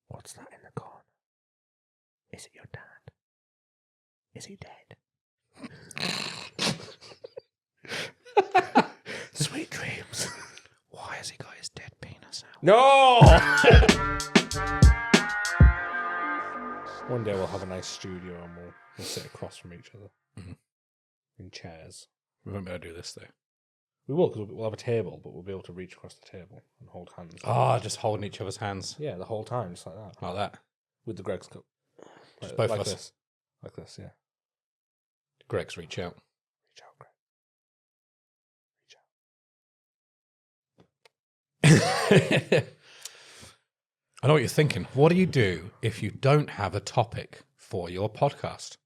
What's that in the corner? Is it your dad? Is he dead? Sweet dreams. Why has he got his dead penis out? No! One day we'll have a nice studio and we'll sit across from each other in chairs. We won't be able to do this, though. We will, because we'll have a table, but we'll be able to reach across the table and hold hands. Oh, just holding each other's hands. Yeah, the whole time, just like that. Like that. With the Greg's cup. Just both like of us. This. Like this, yeah. Greg's reach out. Reach out, Greg. Reach out. I know what you're thinking. What do you do if you don't have a topic for your podcast?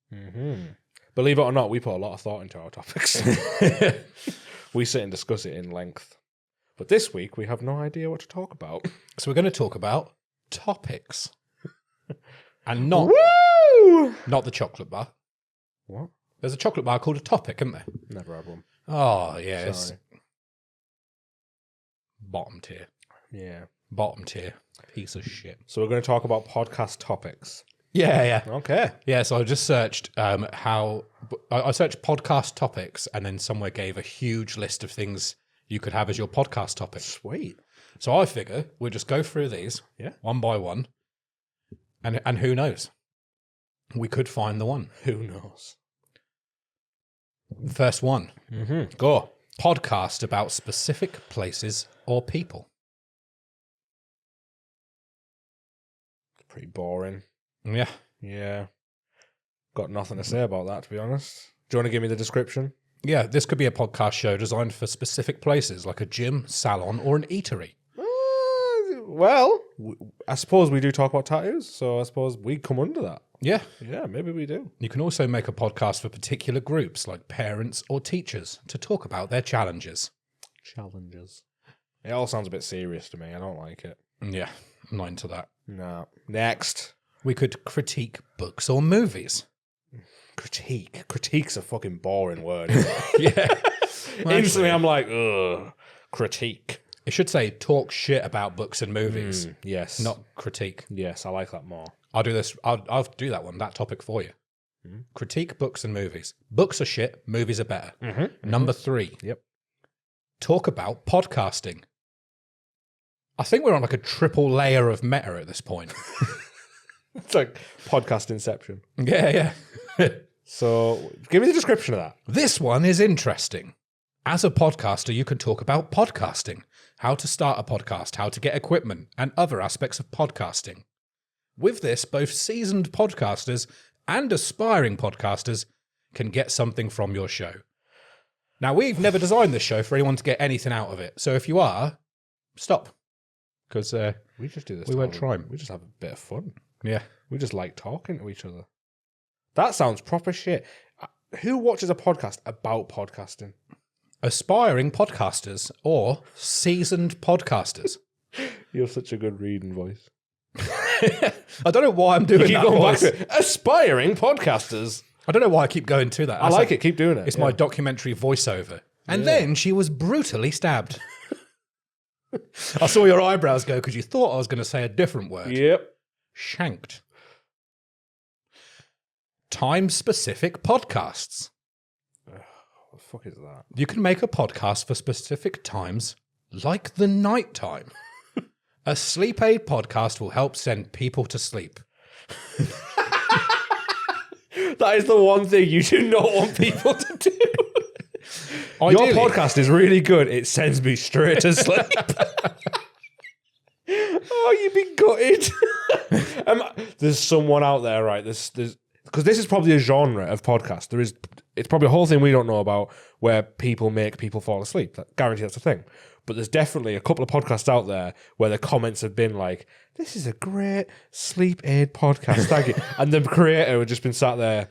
Believe it or not, we put a lot of thought into our topics. We sit and discuss it in length. But this week, we have no idea what to talk about. So we're going to talk about topics. And not the chocolate bar. What? There's a chocolate bar called a topic, isn't there? Never had one. Oh, yeah. It's Sorry. bottom tier. Yeah. Bottom tier. Piece of shit. So we're going to talk about podcast topics. Yeah. Okay. Yeah, so I just searched I searched podcast topics, and then somewhere gave a huge list of things you could have as your podcast topic. Sweet. So I figure we'll just go through these one by one, and who knows? We could find the one. Who knows? First one. Go. Podcast about specific places or people. Pretty boring. Yeah. Yeah. Got nothing to say about that, to be honest. Do you want to give me the description? Yeah, this could be a podcast show designed for specific places like a gym, salon, or an eatery. Well, I suppose we do talk about tattoos, so I suppose we come under that. Yeah. Yeah, maybe we do. You can also make a podcast for particular groups like parents or teachers to talk about their challenges. Challenges. It all sounds a bit serious to me. I don't like it. Yeah, I'm not into that. No. Next. We could critique books or movies. Critique. Critique's a fucking boring word. Yeah. Instantly, I'm like, ugh. Critique. It should say talk shit about books and movies. Yes. Not critique. Yes, I like that more. I'll do this. I'll do that topic for you. Critique books and movies. Books are shit. Movies are better. Number 3. Yep. Talk about podcasting. I think we're on like a triple layer of meta at this point. It's like podcast inception. Yeah. So, give me the description of that. This one is interesting. As a podcaster, you can talk about podcasting, how to start a podcast, how to get equipment, and other aspects of podcasting. With this, both seasoned podcasters and aspiring podcasters can get something from your show. Now, we've never designed this show for anyone to get anything out of it. So if you are, stop. Because We just do this. we won't try 'em. We just have a bit of fun. Yeah. We just like talking to each other. That sounds proper shit. Who watches a podcast about podcasting? Aspiring podcasters or seasoned podcasters. You have such a good reading voice. I don't know why I'm doing that voice. Aspiring podcasters. I don't know why I keep going to that. I like it. Keep doing it. It's my documentary voiceover. And then she was brutally stabbed. I saw your eyebrows go because you thought I was going to say a different word. Yep. Shanked. Time-specific podcasts. What the fuck is that? You can make a podcast for specific times, like the night time. A sleep aid podcast will help send people to sleep. That is the one thing you do not want people to do. Ideally, Your podcast is really good. It sends me straight to sleep. Oh, you'd be gutted. There's someone out there, right? There's because this is probably a genre of podcast. It's probably a whole thing we don't know about where people make people fall asleep. I guarantee that's a thing. But there's definitely a couple of podcasts out there where the comments have been like, "This is a great sleep aid podcast, thank you." And the creator had just been sat there.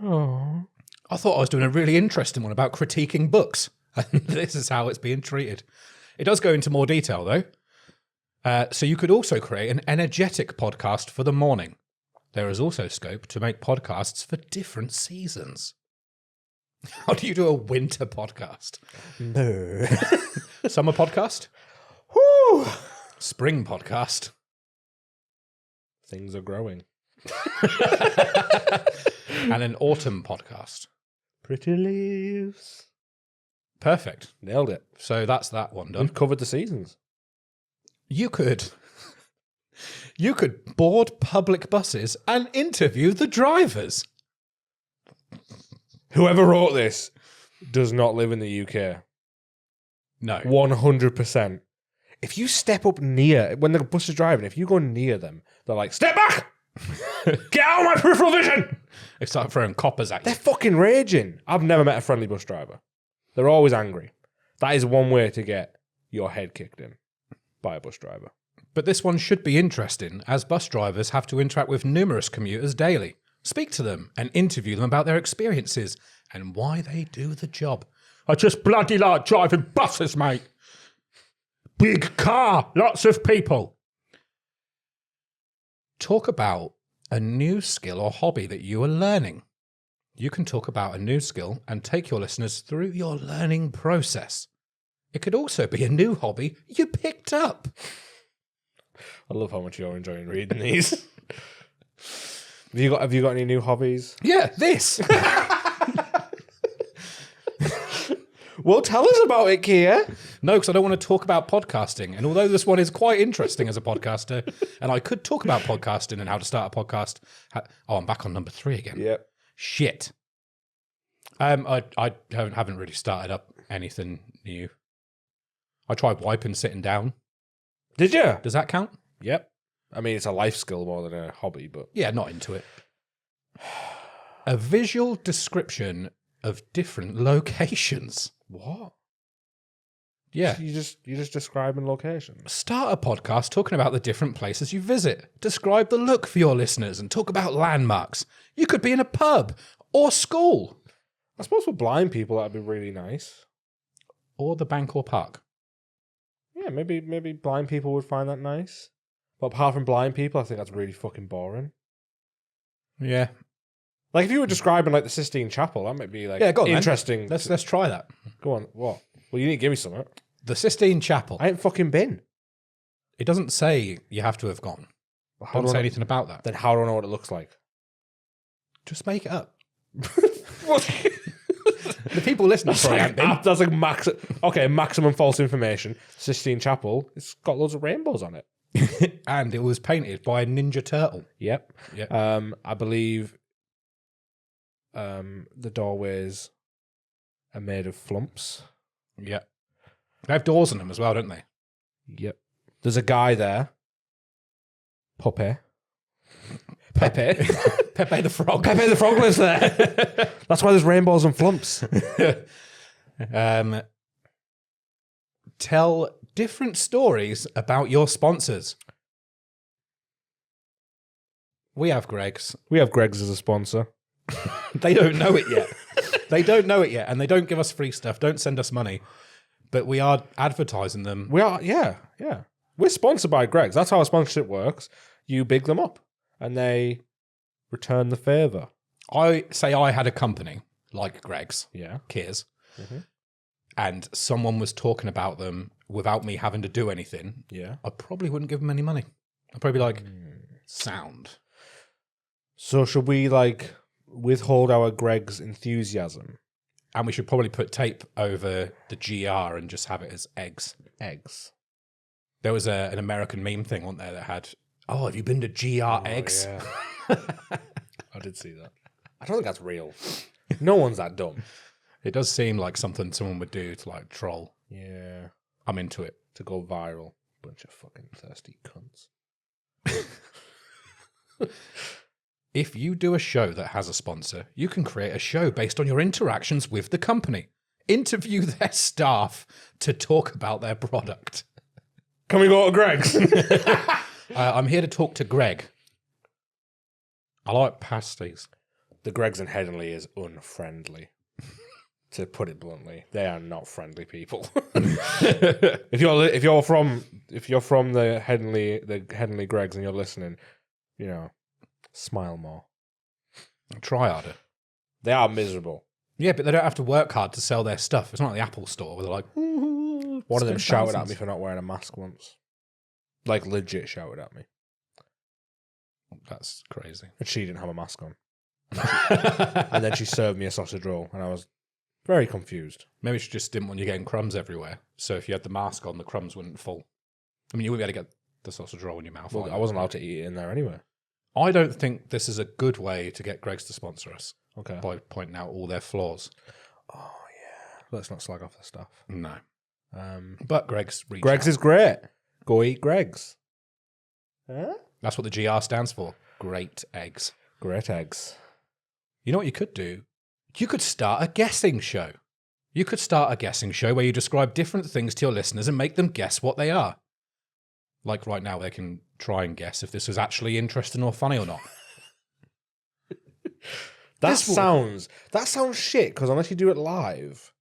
Oh, I thought I was doing a really interesting one about critiquing books. And this is how it's being treated. It does go into more detail, though. So you could also create an energetic podcast for the morning. There is also scope to make podcasts for different seasons. How do you do a winter podcast? no. Summer podcast? Whew. Spring podcast? Things are growing. And an autumn podcast. Pretty leaves. Perfect. Nailed it. So that's that one done. We've covered the seasons. You could board public buses and interview the drivers. Whoever wrote this does not live in the UK. No. 100%. If you step up near, when the bus is driving, if you go near them, they're like, step back! Get out of my peripheral vision! They start throwing coppers at They're you. fucking raging. I've never met a friendly bus driver. They're always angry. That is one way to get your head kicked in by a bus driver. But this one should be interesting, as bus drivers have to interact with numerous commuters daily. Speak to them and interview them about their experiences and why they do the job. I just bloody like driving buses, mate. Big car, lots of people. Talk about a new skill or hobby that you are learning. You can talk about a new skill and take your listeners through your learning process. It could also be a new hobby you picked up. I love how much you're enjoying reading these. Have you got any new hobbies? Yeah, this. Well, tell us about it, Kier. No, because I don't want to talk about podcasting. And although this one is quite interesting as a podcaster, and I could talk about podcasting and how to start a podcast. I'm back on number 3 again. Yep. Shit. I haven't really started up anything new. I tried wiping sitting down. Did you? Does that count? Yep. I mean, it's a life skill more than a hobby, but Yeah, not into it. A visual description of different locations. what? Yeah. You're just describing locations. Start a podcast talking about the different places you visit. Describe the look for your listeners and talk about landmarks. You could be in a pub or school. I suppose for blind people that'd be really nice. Or the bank or park. Yeah, maybe blind people would find that nice. But apart from blind people, I think that's really fucking boring. Yeah. Like if you were describing like the Sistine Chapel, that might be like Yeah, go on, man. interesting. Let's try that. Go on. What? Well, you need to give me something. The Sistine Chapel. I ain't fucking been. It doesn't say you have to have gone. How Doesn't do I say know- anything about that. Then how do I know what it looks like? Just make it up. What? The people listening That's probably like, haven't been. that's like maximum false information. Sistine Chapel, it's got loads of rainbows on it. And it was painted by a Ninja Turtle. Yep. Yeah. I believe the doorways are made of flumps. Yeah. They have doors in them as well, don't they? Yep. There's a guy there. Pepe. Pepe the Frog. Pepe the Frog lives there. That's why there's rainbows and flumps. Tell different stories about your sponsors. We have Greg's. We have Greg's as a sponsor. They don't know it yet. They don't know it yet, and they don't give us free stuff. Don't send us money. But we are advertising them. We are, yeah. We're sponsored by Greg's. That's how a sponsorship works. You big them up, and they return the favour. I say I had a company like Greg's, Yeah. Kier's, Mhm. and someone was talking about them without me having to do anything. Yeah. I probably wouldn't give them any money. I'd probably be like, sound. So should we like withhold our Greg's enthusiasm? And we should probably put tape over the GR and just have it as eggs. Eggs. There was an American meme thing, wasn't there, that had, oh, have you been to GR eggs? Yeah. I did see that. I don't think that's real. No one's that dumb. It does seem like something someone would do to like troll. Yeah. I'm into it. To go viral. Bunch of fucking thirsty cunts. If you do a show that has a sponsor, you can create a show based on your interactions with the company. Interview their staff to talk about their product. Can we go to Greg's? I'm here to talk to Greg. I like pasties. The Greg's in Headingley is unfriendly. To put it bluntly, they are not friendly people. if you're from the Headingley Greg's and you're listening, you know, smile more. Try harder. They are miserable. Yeah, but they don't have to work hard to sell their stuff. It's not like the Apple Store where they're like, One of them shouted at me for not wearing a mask once. Like legit shouted at me. That's crazy. And she didn't have a mask on. And then she served me a sausage roll, and I was very confused. Maybe she just didn't want you getting crumbs everywhere. So if you had the mask on, the crumbs wouldn't fall. I mean, you wouldn't be able to get the sausage roll in your mouth. Well, I wasn't allowed to eat it in there anyway. I don't think this is a good way to get Greggs to sponsor us. Okay. By pointing out all their flaws. Oh, yeah. Let's not slag off the stuff. No. But Greggs reach Greggs out. is great. Go eat Greggs. Huh? That's what the GR stands for. Great eggs. Great eggs. You know what you could do? You could start a guessing show. You could start a guessing show where you describe different things to your listeners and make them guess what they are. Like right now, they can try and guess if this was actually interesting or funny or not. That sounds shit, because unless you do it live,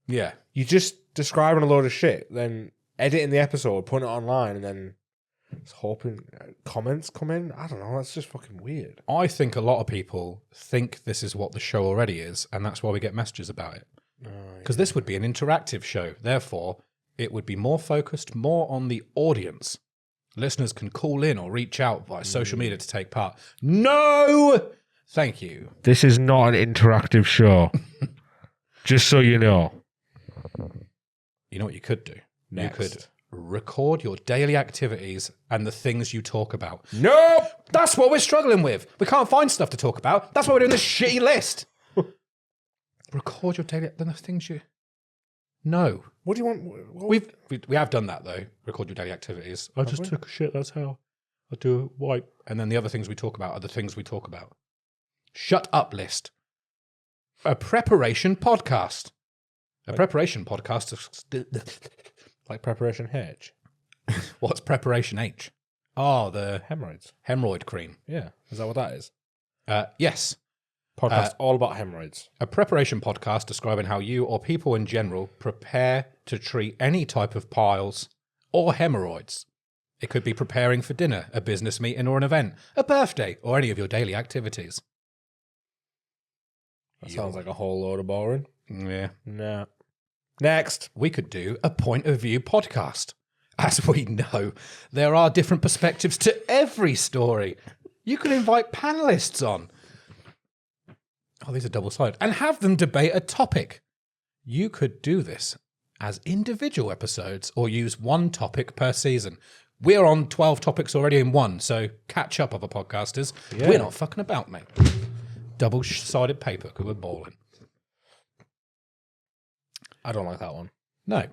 Yeah. you just describing a load of shit, then editing the episode, putting it online, and then just hoping comments come in. I don't know. That's just fucking weird. I think a lot of people think this is what the show already is, and that's why we get messages about it. Because this would be an interactive show. Therefore, it would be more focused, more on the audience. Listeners can call in or reach out via social media to take part. No! Thank you. This is not an interactive show. Just so you know. You know what you could do? Next. You could record your daily activities and the things you talk about. Nope! That's what we're struggling with. We can't find stuff to talk about. That's why we're doing this shitty list. Record your daily... the things you... No. What do you want? We have done that, though. Record your daily activities. I just took a shit. That's how I do it. Wipe. And then the other things we talk about are the things we talk about. Shut up list. A preparation podcast. A preparation podcast. Like Preparation H? What's Preparation H? Oh, the Hemorrhoids. hemorrhoid cream. Yeah. Is that what that is? Yes. Podcast all about hemorrhoids. A preparation podcast describing how you or people in general prepare to treat any type of piles or hemorrhoids. It could be preparing for dinner, a business meeting or an event, a birthday, or any of your daily activities. That sounds like a whole load of boring. Yeah. No. Next. We could do a point of view podcast. As we know, there are different perspectives to every story. You could invite panelists on. Oh, these are double-sided. And have them debate a topic. You could do this as individual episodes or use one topic per season. We're on 12 topics already in one, so catch up, other podcasters. Yeah. We're not fucking about, mate. Double-sided paper, because we're balling. I don't like that one. No.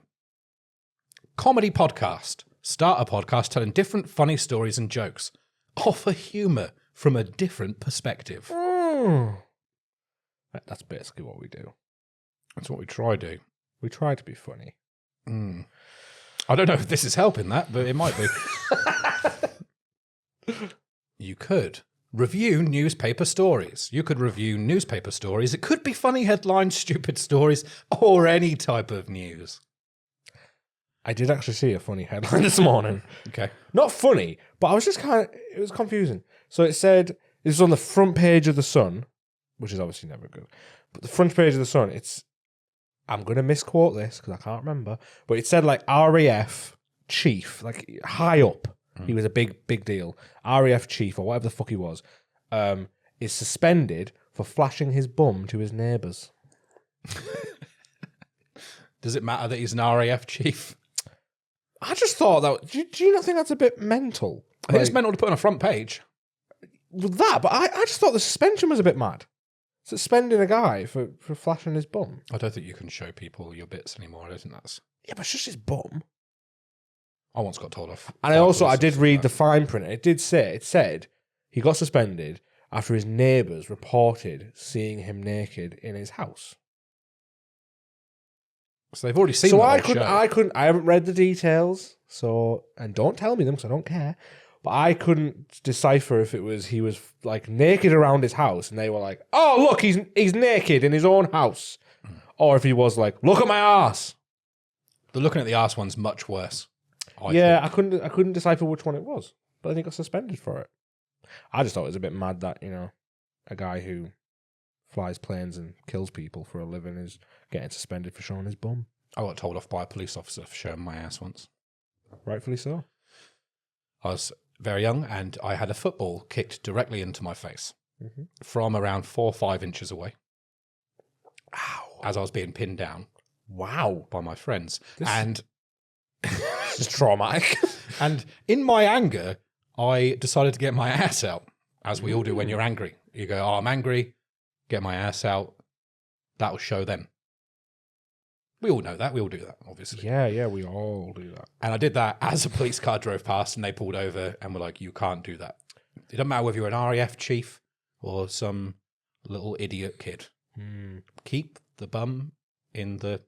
Comedy podcast. Start a podcast telling different funny stories and jokes. Offer humour from a different perspective. That's basically what we do. That's what we try to do. We try to be funny. I don't know if this is helping that, but it might be. You could review newspaper stories. You could review newspaper stories. It could be funny headlines, stupid stories, or any type of news. I did actually see a funny headline this morning. Okay. Not funny, but I was just it was confusing. So it said, this was on the front page of The Sun, which is obviously never good. But the front page of The Sun, I'm going to misquote this because I can't remember, but it said like RAF chief, like high up. He was a big deal. RAF chief or whatever the fuck he was, is suspended for flashing his bum to his neighbours. Does it matter that he's an RAF chief? I just thought that. Do you not think that's a bit mental? I think it's mental to put on a front page. With that, but I just thought the suspension was a bit mad. Suspending a guy for flashing his bum. I don't think you can show people your bits anymore. I don't think that's... Yeah, but it's just his bum. I once got told off. And I did read the fine print. It said he got suspended after his neighbours reported seeing him naked in his house. So they've already seen. So I haven't read the details. So, and don't tell me them because I don't care. But I couldn't decipher if he was like naked around his house, and they were like, "Oh, look, he's naked in his own house," or if he was like, "Look at my ass." The looking at the arse one's much worse. I couldn't decipher which one it was, but I think I got suspended for it. I just thought it was a bit mad that a guy who flies planes and kills people for a living is getting suspended for showing his bum. I got told off by a police officer for showing my ass once. Rightfully so. I was very young, and I had a football kicked directly into my face from around 4 or 5 inches away. Ow. As I was being pinned down. Wow. By my friends. This is traumatic. And in my anger, I decided to get my ass out, as we all do when you're angry. You go, oh, I'm angry, get my ass out. That'll show them. We all know that. We all do that, obviously. Yeah, we all do that. And I did that as a police car drove past and they pulled over and were like, you can't do that. It doesn't matter whether you're an RAF chief or some little idiot kid. Keep the bum in the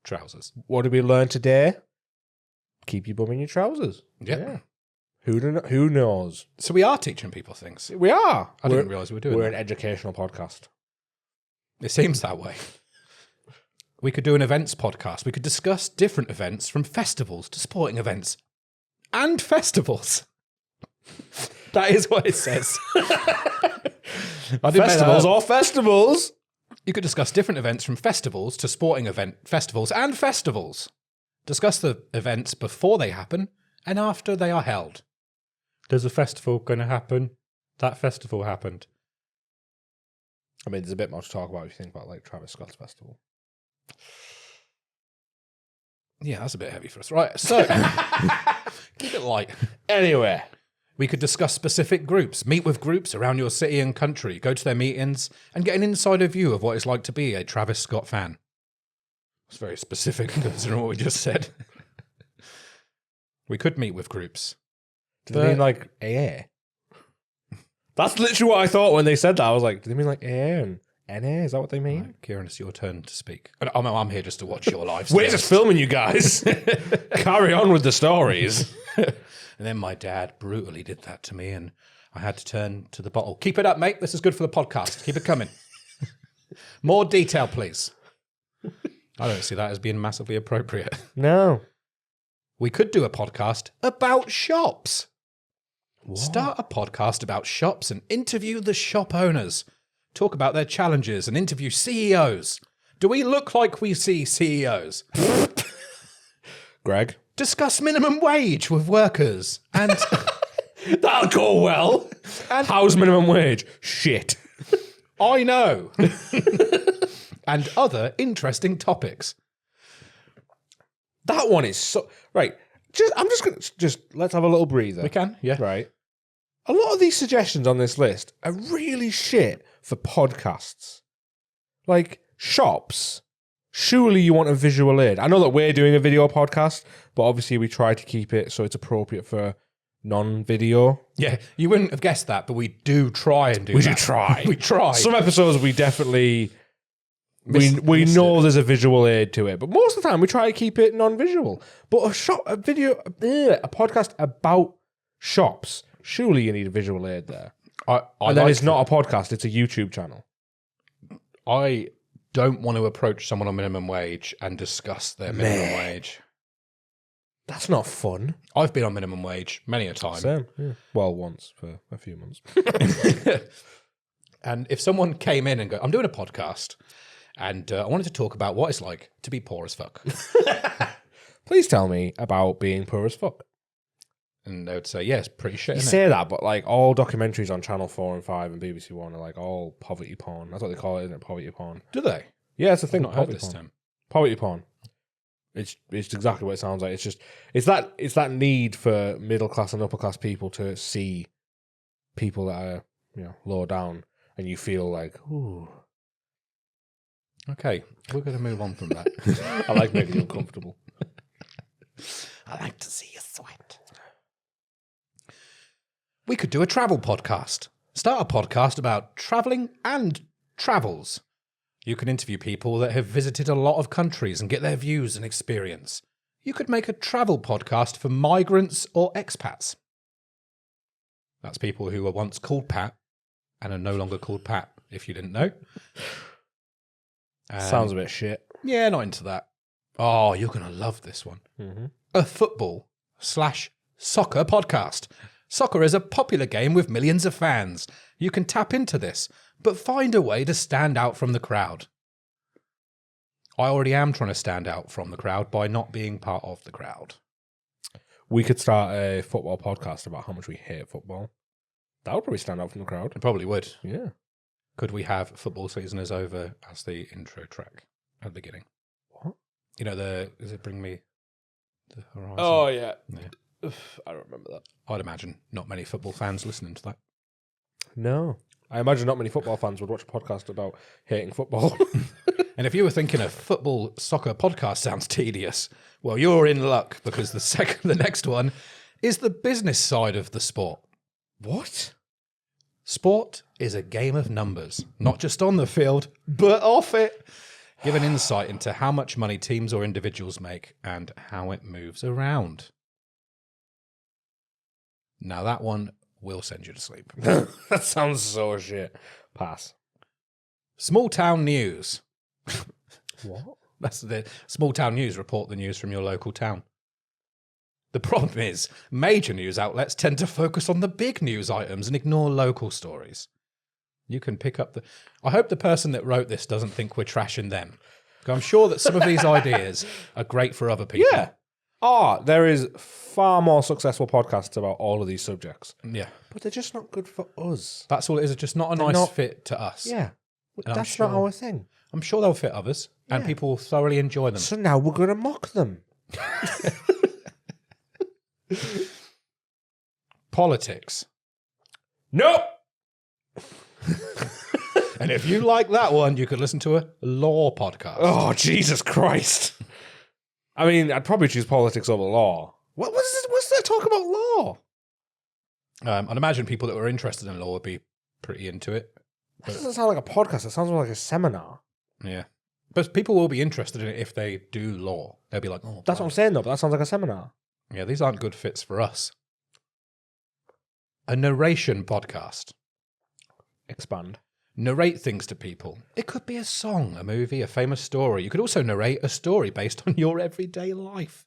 trousers. What did we learn today? Keep your bum in your trousers. Yep. Yeah. Who knows? So we are teaching people things. We are. I didn't realise we were doing We're that. an educational podcast. It seems that way. We could do an events podcast. We could discuss different events from festivals to sporting events and festivals. That is what it says. Festivals or festivals. You could discuss different events from festivals to sporting festivals and festivals. Discuss the events before they happen and after they are held. There's a festival going to happen. That festival happened. I mean, there's a bit more to talk about if you think about like Travis Scott's festival. Yeah, that's a bit heavy for us. Right, so keep it light. Anyway, we could discuss specific groups, meet with groups around your city and country, go to their meetings, and get an insider view of what it's like to be a Travis Scott fan. It's very specific considering what we just said. We could meet with groups. do they mean like AA? That's literally what I thought when they said that. I was like, do they mean like AA and NA? Is that what they mean? Right, Kieran, it's your turn to speak. I'm here just to watch your lives. We're just filming you guys. Carry on with the stories. And then my dad brutally did that to me, and I had to turn to the bottle. Keep it up, mate. This is good for the podcast. Keep it coming. More detail, please. I don't see that as being massively appropriate. No. We could do a podcast about shops. What? Start a podcast about shops and interview the shop owners. Talk about their challenges and interview CEOs. Do we look like we see CEOs? Greg? Discuss minimum wage with workers and That'll go well. And- how's minimum wage? Shit. I know. And other interesting topics. That one is so right. I'm just gonna let's have a little breather. We can, yeah. Right. A lot of these suggestions on this list are really shit for podcasts. Like shops. Surely you want a visual aid. I know that we're doing a video podcast, but obviously we try to keep it so it's appropriate for non-video. Yeah, you wouldn't have guessed that, but we do try and do We that. do try. We try. Some episodes we definitely Miss know there's a visual aid to it, but most of the time we try to keep it non-visual. But a podcast about shops, surely you need a visual aid there. And then it's not a podcast; it's a YouTube channel. I don't want to approach someone on minimum wage and discuss their minimum wage. That's not fun. I've been on minimum wage many a time. Same. Yeah. Well, once for a few months. And if someone came in and go, I'm doing a podcast and I wanted to talk about what it's like to be poor as fuck. Please tell me about being poor as fuck. And they would say, yeah, it's pretty shit, You isn't say that, but like all documentaries on Channel 4 and 5 and BBC One are like all poverty porn. That's what they call it, isn't it? Poverty porn. it? Do they? Yeah, it's a thing. I've not heard Poverty this porn. term. Poverty porn. It's exactly what it sounds like. It's that need for middle class and upper class people to see people that are low down, and you feel like, ooh. Okay, we're going to move on from that. I like making you uncomfortable. I like to see you sweat. We could do a travel podcast. Start a podcast about traveling and travels. You can interview people that have visited a lot of countries and get their views and experience. You could make a travel podcast for migrants or expats. That's people who were once called Pat and are no longer called Pat, if you didn't know. Sounds a bit shit. Yeah, not into that. Oh, you're going to love this one. Mm-hmm. A football/soccer podcast. Soccer is a popular game with millions of fans. You can tap into this, but find a way to stand out from the crowd. I already am trying to stand out from the crowd by not being part of the crowd. We could start a football podcast about how much we hate football. That would probably stand out from the crowd. It probably would. Yeah. Could we have football season is over as the intro track at the beginning? What? You know, does it bring me the horizon? Oh, yeah. Yeah. I don't remember that. I'd imagine not many football fans listening to that. No. I imagine not many football fans would watch a podcast about hating football. And if you were thinking a football soccer podcast sounds tedious, well, you're in luck because the next one is the business side of the sport. What? Sport is a game of numbers, not just on the field, but off it. Give an insight into how much money teams or individuals make and how it moves around. Now that one will send you to sleep. That sounds so shit. Pass. Small town news. What? That's the small town news. Report the news from your local town. The problem is, major news outlets tend to focus on the big news items and ignore local stories. You can pick up I hope the person that wrote this doesn't think we're trashing them. I'm sure that some of these ideas are great for other people. Yeah. There is far more successful podcasts about all of these subjects. Yeah. But they're just not good for us. That's all it is. It's just not a nice fit to us. Yeah. And That's not our thing. I'm sure they'll fit others and people will thoroughly enjoy them. So now we're going to mock them. Politics. Nope. And if you like that one, you could listen to a law podcast. Oh, Jesus Christ. I mean, I'd probably choose politics over law. What's there talk about law? I'd imagine people that were interested in law would be pretty into it. That doesn't sound like a podcast. It sounds more like a seminar. Yeah. But people will be interested in it if they do law. They'll be like, oh, That's what I'm saying, though, but that sounds like a seminar. yeah, these aren't good fits for us. A narration podcast. Expand. Narrate things to people. It could be a song, a movie, a famous story. You could also narrate a story based on your everyday life.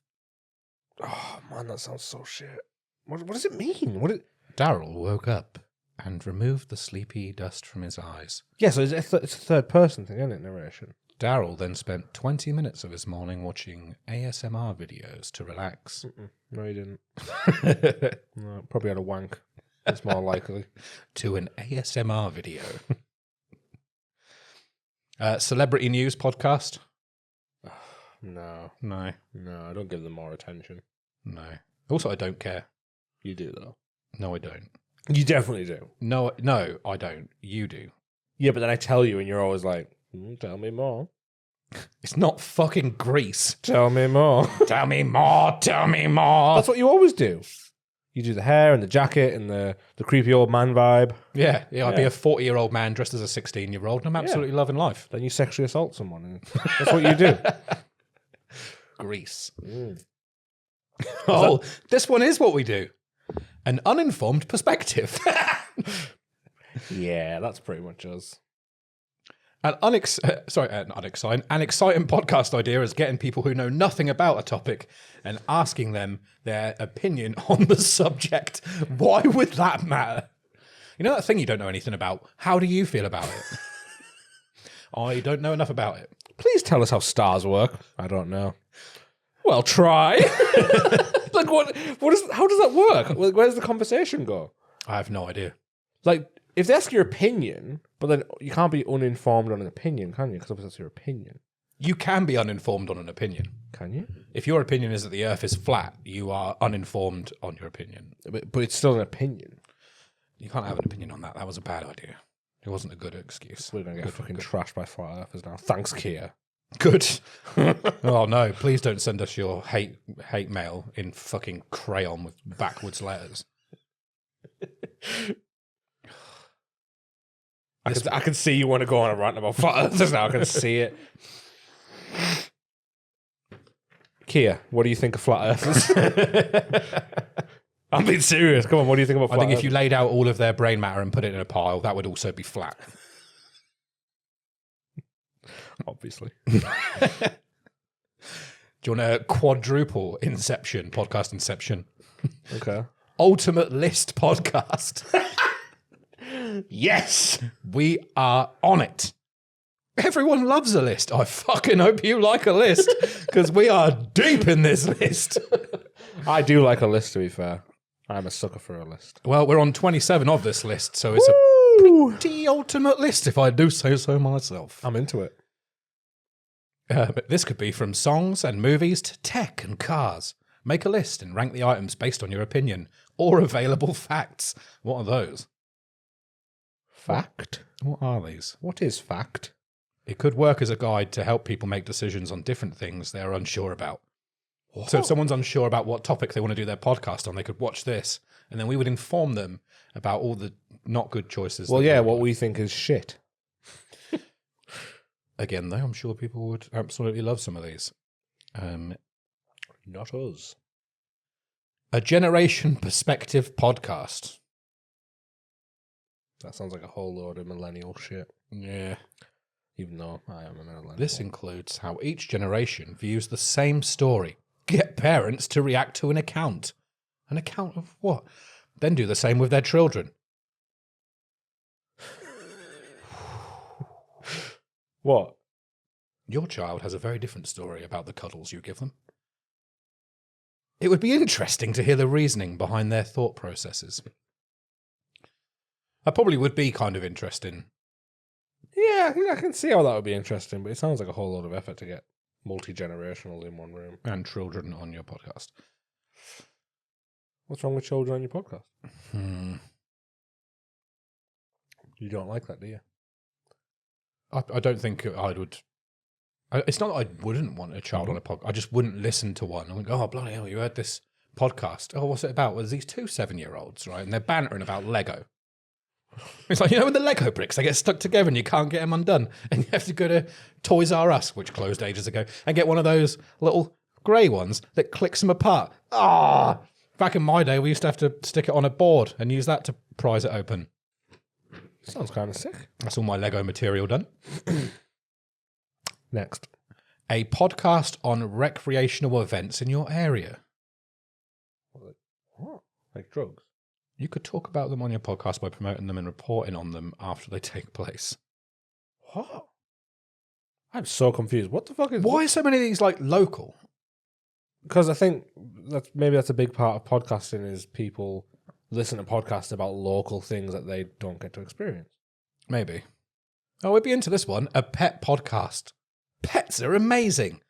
Oh, man, that sounds so shit. What does it mean? Daryl woke up and removed the sleepy dust from his eyes. Yeah, so it's a third person thing, isn't it, narration? Daryl then spent 20 minutes of his morning watching ASMR videos to relax. No, he didn't. No, probably had a wank. It's more likely. To an ASMR video. Celebrity news podcast? No, No. I don't give them more attention. No. Also, I don't care. You do, though. No, I don't. You definitely do. No, I don't. You do. Yeah, but then I tell you and you're always like, tell me more. It's not fucking Grease. Tell me more. Tell me more. Tell me more. That's what you always do. You do the hair and the jacket and the creepy old man vibe. Yeah, I'd be a 40-year-old man dressed as a 16-year-old, and I'm absolutely loving life. Then you sexually assault someone. And that's what you do. Grease. Oh, this one is what we do. An uninformed perspective. Yeah, that's pretty much us. An exciting podcast idea is getting people who know nothing about a topic and asking them their opinion on the subject. Why would that matter? You know that thing you don't know anything about? How do you feel about it? I don't know enough about it. Please tell us how stars work. I don't know. Well, try. Like, how does that work? Like, where does the conversation go? I have no idea. Like, if they ask your opinion, but then you can't be uninformed on an opinion, can you? Because obviously that's your opinion. You can be uninformed on an opinion. Can you? If your opinion is that the earth is flat, you are uninformed on your opinion. But it's still an opinion. You can't have an opinion on that. That was a bad idea. It wasn't a good excuse. We're going to get fucking trashed by flat earthers now. Thanks, Kier. Good. Oh no, please don't send us your hate mail in fucking crayon with backwards letters. I can see you want to go on a rant about flat earthers now. I can see it. Kier, what do you think of flat earthers? I'm being serious. Come on, what do you think about flat I think earthers? if you laid out all of their brain matter and put it in a pile, that would also be flat. Obviously. Do you want a quadruple Inception, podcast Inception? Okay. Ultimate List podcast. Yes! We are on it. Everyone loves a list. I fucking hope you like a list because we are deep in this list. I do like a list, to be fair. I'm a sucker for a list. Well, we're on 27 of this list, so it's Woo! a pretty ultimate list, if I do say so myself. I'm into it. But this could be from songs and movies to tech and cars. Make a list and rank the items based on your opinion or available facts. What are those? Fact? What are these? What is fact? It could work as a guide to help people make decisions on different things they're unsure about. What? So if someone's unsure about what topic they want to do their podcast on, they could watch this, and then we would inform them about all the not good choices. Well, yeah, what we think is shit. Again, though, I'm sure people would absolutely love some of these. Not us. A generation perspective podcast. That sounds like a whole load of millennial shit. Yeah. Even though I am a millennial. This includes how each generation views the same story. Get parents to react to an account. An account of what? Then do the same with their children. What? Your child has a very different story about the cuddles you give them. It would be interesting to hear the reasoning behind their thought processes. That probably would be kind of interesting. Yeah, I can see how that would be interesting, but it sounds like a whole lot of effort to get multi-generational in one room. And children on your podcast. What's wrong with children on your podcast? You don't like that, do you? I don't think I would. It's not that I wouldn't want a child on a podcast. I just wouldn't listen to one. I'm like, oh, bloody hell, you heard this podcast. Oh, what's it about? Well, there's these 2 7-year-olds, right? And they're bantering about Lego. It's like, with the Lego bricks, they get stuck together and you can't get them undone. And you have to go to Toys R Us, which closed ages ago, and get one of those little grey ones that clicks them apart. Ah! Back in my day, we used to have to stick it on a board and use that to prise it open. Sounds kind of sick. That's all my Lego material done. Next. A podcast on recreational events in your area. What? Like drugs? You could talk about them on your podcast by promoting them and reporting on them after they take place. What? I'm so confused. What the fuck is... Why are so many of these, local? Because I think that's a big part of podcasting is people listen to podcasts about local things that they don't get to experience. Maybe. Oh, we'd be into this one. A pet podcast. Pets are amazing.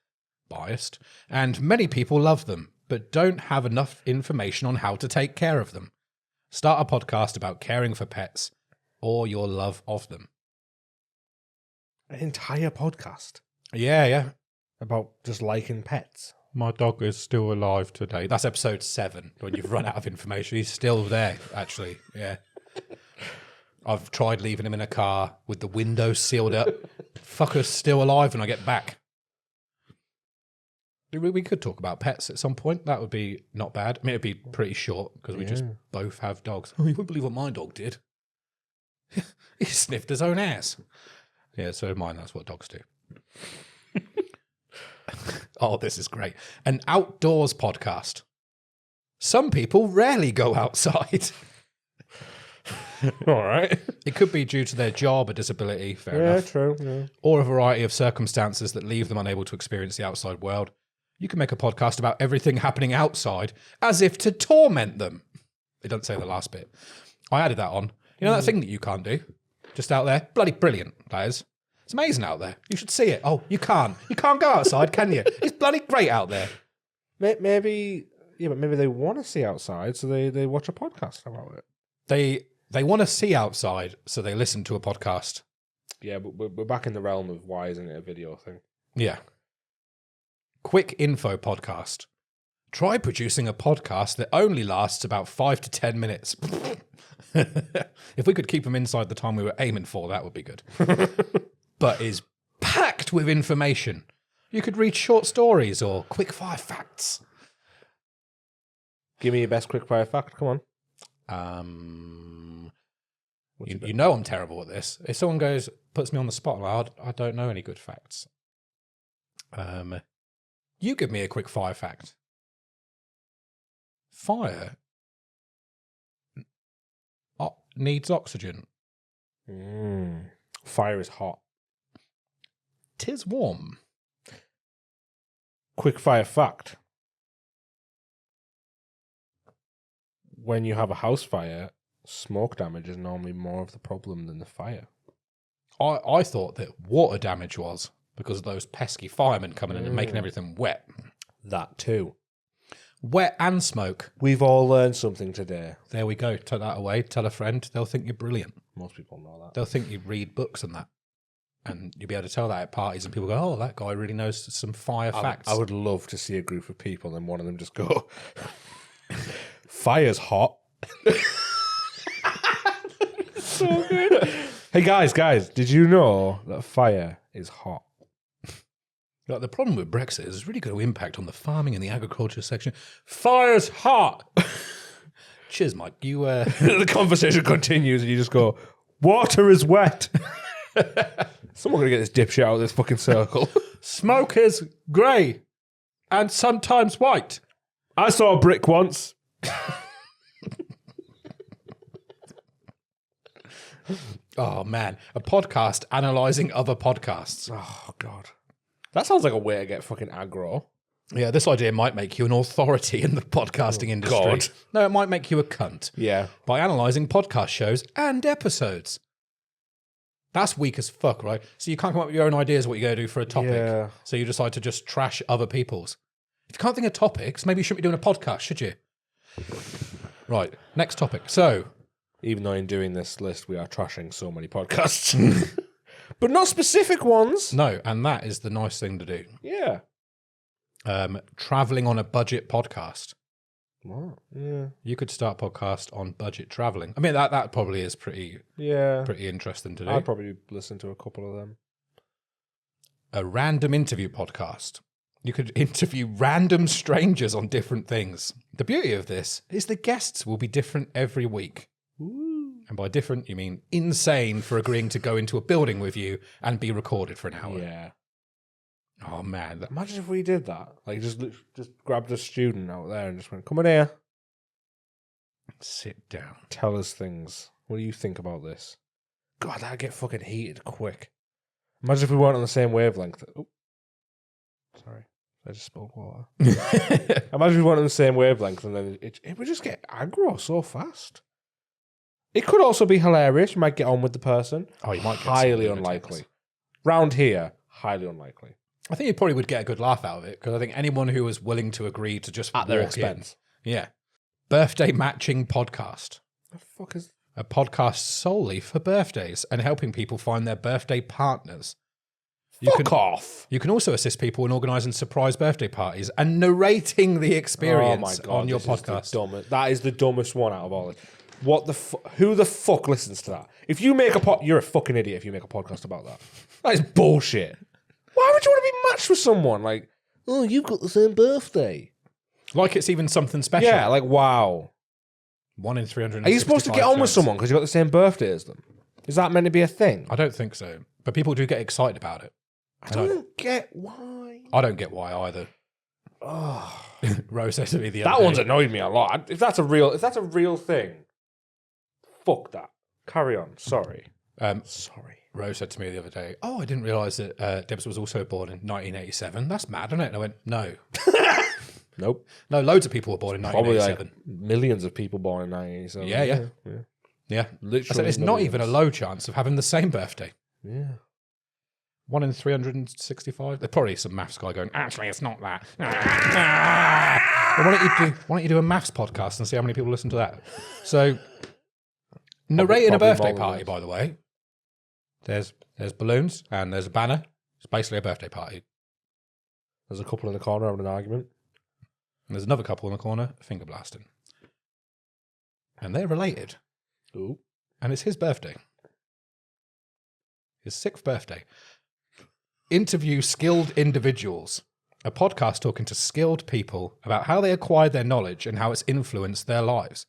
Biased. And many people love them, but don't have enough information on how to take care of them. Start a podcast about caring for pets or your love of them. An entire podcast Yeah. about just liking pets. My dog is still alive today. That's episode 7, when you've run out of information. He's still there, actually. Yeah. I've tried leaving him in a car with the window sealed up. Fucker's still alive when I get back. We could talk about pets at some point. That would be not bad. I mean, it'd be pretty short because we just both have dogs. Oh, you wouldn't believe what my dog did. He sniffed his own ass. Yeah, so mine, that's what dogs do. Oh, this is great. An outdoors podcast. Some people rarely go outside. All right. It could be due to their job or disability, fair enough. True. Yeah. Or a variety of circumstances that leave them unable to experience the outside world. You can make a podcast about everything happening outside as if to torment them. It doesn't say the last bit. I added that on. You know that thing that you can't do? Just out there? Bloody brilliant, that is. It's amazing out there. You should see it. Oh, you can't. You can't go outside, can you? It's bloody great out there. Maybe they want to see outside, so they watch a podcast about it. They want to see outside, so they listen to a podcast. Yeah, but we're back in the realm of why isn't it a video thing? Yeah. Quick info podcast. Try producing a podcast that only lasts about 5 to 10 minutes. If we could keep them inside the time we were aiming for, that would be good. But is packed with information. You could read short stories or quick-fire facts. Give me your best quick-fire fact. Come on. You know I'm terrible at this. If someone puts me on the spot, I don't know any good facts. You give me a quick-fire fact. Fire needs oxygen. Fire is hot. 'Tis warm. Quick fire fact. when you have a house fire, smoke damage is normally more of the problem than the fire. I thought that water damage was because of those pesky firemen coming in and making everything wet. That too. Wet and smoke. We've all learned something today. There we go. Take that away. Tell a friend. They'll think you're brilliant. Most people know that. They'll think you read books and that. And you'll be able to tell that at parties and people go, oh, that guy really knows some fire facts. I would love to see a group of people and one of them just go, fire's hot. So good. Hey, guys, did you know that fire is hot? Like, the problem with Brexit is it's really going to impact on the farming and the agriculture section. Fire's hot. Cheers, Mike. You The conversation continues and you just go, water is wet. Someone going to get this dipshit out of this fucking circle. Smoke is grey and sometimes white. I saw a brick once. Oh, man. A podcast analysing other podcasts. Oh, God. That sounds like a way to get fucking aggro. Yeah, this idea might make you an authority in the podcasting industry. God. No, it might make you a cunt. Yeah. By analysing podcast shows and episodes. That's weak as fuck, right? So you can't come up with your own ideas of what you're going to do for a topic. Yeah. So you decide to just trash other people's. If you can't think of topics, maybe you shouldn't be doing a podcast, should you? Right, next topic. So, even though in doing this list, we are trashing so many podcasts. But not specific ones. no, and that is the nice thing to do. Yeah. Traveling on a budget podcast. What? Yeah. You could start a podcast on budget traveling. I mean, that probably is pretty interesting to do. I'd probably listen to a couple of them. A random interview podcast. You could interview random strangers on different things. The beauty of this is the guests will be different every week. Ooh. And by different, you mean insane for agreeing to go into a building with you and be recorded for an hour. Yeah. Oh, man. Imagine if we did that. Like, just grabbed a student out there and just went, come in here. Sit down. Tell us things. What do you think about this? God, that'd get fucking heated quick. Imagine if we weren't on the same wavelength. Oh, sorry. I just spilled water. Imagine if we weren't on the same wavelength and then it would just get aggro so fast. It could also be hilarious. You might get on with the person. Oh, you might get highly some unlikely. Round here, highly unlikely. I think you probably would get a good laugh out of it because I think anyone who was willing to agree to just At their walk expense. in, yeah. Birthday matching podcast. The fuck is... A podcast solely for birthdays and helping people find their birthday partners. Fuck off. You can also assist people in organising surprise birthday parties and narrating the experience on your podcast. That is the dumbest one out of all. What the who the fuck listens to that? If you make you're a fucking idiot if you make a podcast about that. That is bullshit. Why would you want to be matched with someone? Like, oh, you've got the same birthday. Like it's even something special. Yeah, like, wow. 1 in 300. Are you supposed to get on with someone because you've got the same birthday as them? Is that meant to be a thing? I don't think so. But people do get excited about it. I don't get why. I don't get why either. Oh. Rose said to me the other That day. one's annoyed me a lot. If that's a real thing, fuck that. Carry on. Sorry. Sorry. Rose said to me the other day, oh, I didn't realise that Debs was also born in 1987. That's mad, isn't it? And I went, no. Nope. No, loads of people were born in Probably 1987. like millions of people born in 1987. Yeah. Literally. I said, it's not even a low chance of having the same birthday. Yeah. 1 in 365. There's probably some maths guy going, actually, it's not that. Well, why don't you do a maths podcast and see how many people listen to that? So, narrating a birthday party, by the way. There's balloons and there's a banner. It's basically a birthday party. There's a couple in the corner having an argument. And there's another couple in the corner finger blasting. And they're related. Ooh. And it's his birthday. His 6th birthday. Interview skilled individuals. A podcast talking to skilled people about how they acquired their knowledge and how it's influenced their lives.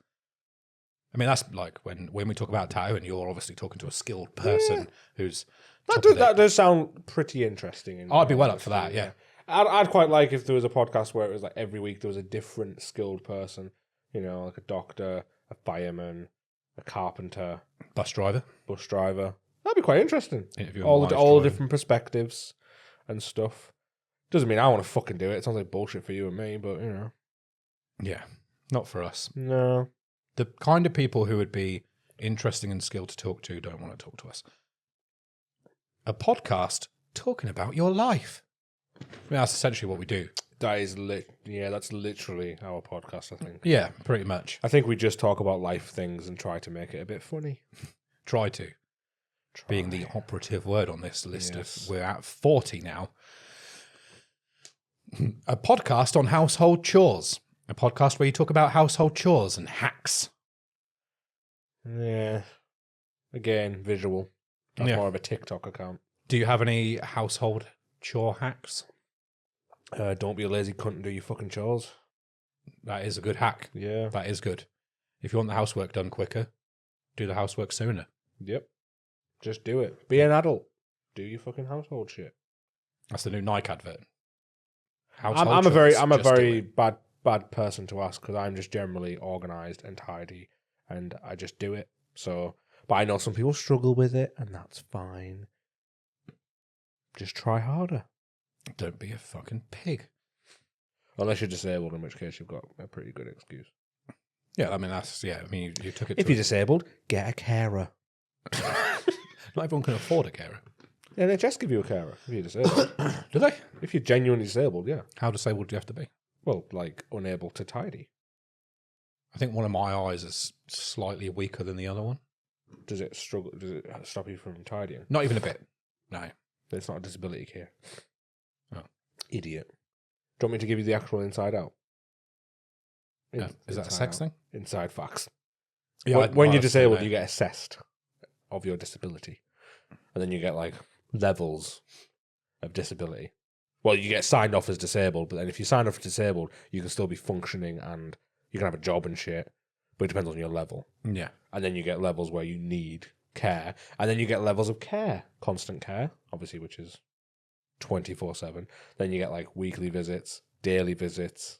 I mean, that's like when we talk about tattoo and you're obviously talking to a skilled person who's... That does sound pretty interesting. I'd be well up for that, yeah. I'd quite like if there was a podcast where it was like every week there was a different skilled person. You know, like a doctor, a fireman, a carpenter. Bus driver. That'd be quite interesting. Interviewing all wives the driving. different perspectives and stuff. Doesn't mean I want to fucking do it. It sounds like bullshit for you and me, but you know. Yeah, not for us. No. The kind of people who would be interesting and skilled to talk to don't want to talk to us. A podcast talking about your life. I mean, that's essentially what we do. That is that's literally our podcast, I think. Yeah, pretty much. I think we just talk about life things and try to make it a bit funny. Try to. Being the operative word on this list of we're at 40 now. A podcast on household chores. A podcast where you talk about household chores and hacks. Yeah. Again, visual. That's more of a TikTok account. Do you have any household chore hacks? Don't be a lazy cunt and do your fucking chores. That is a good hack. Yeah. That is good. If you want the housework done quicker, do the housework sooner. Yep. Just do it. Be an adult. Do your fucking household shit. That's the new Nike advert. I'm a very bad person to ask because I'm just generally organised and tidy and I just do it. So, but I know some people struggle with it and that's fine. Just try harder. Don't be a fucking pig. Unless you're disabled, in which case you've got a pretty good excuse. Yeah, I mean, you took it. If you're disabled, get a carer. Not everyone can afford a carer. The NHS give you a carer if you're disabled. Do they? If you're genuinely disabled, yeah. How disabled do you have to be? Well, like unable to tidy. I think one of my eyes is slightly weaker than the other one. Does it stop you from tidying? Not even a bit. No. It's not a disability care. Oh. Idiot. Do you want me to give you the actual inside out? Is that a sex thing? Inside facts. Yeah, when you're disabled, you get assessed of your disability. And then you get like levels of disability. Well, you get signed off as disabled, but then if you sign off as disabled, you can still be functioning and you can have a job and shit. But it depends on your level. Yeah. And then you get levels where you need care. And then you get levels of care. Constant care, obviously, which is 24/7. Then you get like weekly visits, daily visits,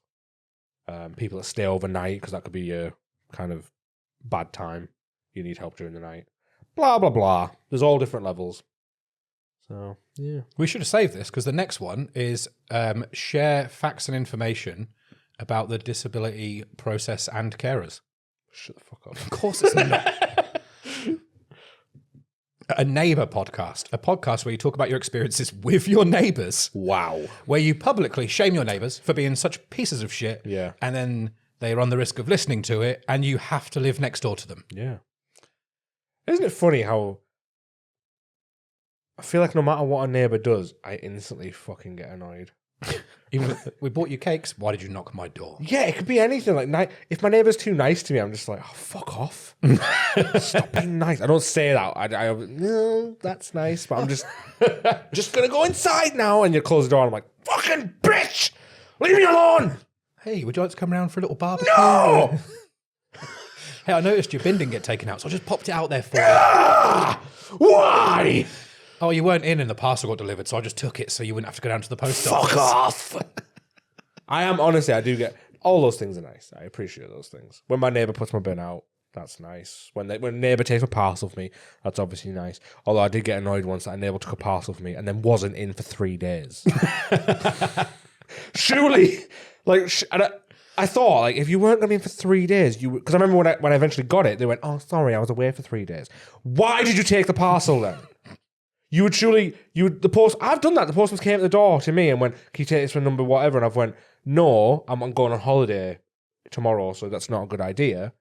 people that stay overnight because that could be a kind of bad time. You need help during the night. Blah, blah, blah. There's all different levels. So, yeah. We should have saved this because the next one is share facts and information about the disability process and carers. Shut the fuck up. Of course it's not. A neighbour podcast. A podcast where you talk about your experiences with your neighbours. Wow. Where you publicly shame your neighbours for being such pieces of shit. Yeah. And then they run the risk of listening to it and you have to live next door to them. Yeah. Isn't it funny how I feel like no matter what a neighbour does, I instantly fucking get annoyed. Even if we bought you cakes, why did you knock on my door? Yeah, it could be anything. Like, if my neighbour's too nice to me, I'm just like, oh, fuck off. Stop being nice. I don't say that. No, that's nice, but I'm just going to go inside now. And you close the door and I'm like, fucking bitch! Leave me alone! Hey, would you like to come around for a little barbecue? No! Hey, I noticed your bin didn't get taken out, so I just popped it out there for you. Why? Oh, you weren't in and the parcel got delivered, so I just took it so you wouldn't have to go down to the post Fuck office. off! I am, honestly, I do get, all those things are nice. I appreciate those things. When my neighbour puts my bin out, that's nice. When a neighbour takes a parcel for me, that's obviously nice. Although I did get annoyed once that a neighbour took a parcel for me and then wasn't in for 3 days. Surely, like, I thought, like, if you weren't going to be in for 3 days, you because I remember when I eventually got it, they went, oh, sorry, I was away for 3 days. Why did you take the parcel then? The post, I've done that. The postman came at the door to me and went, can you take this for number whatever? And I've went, no, I'm going on holiday tomorrow, so that's not a good idea.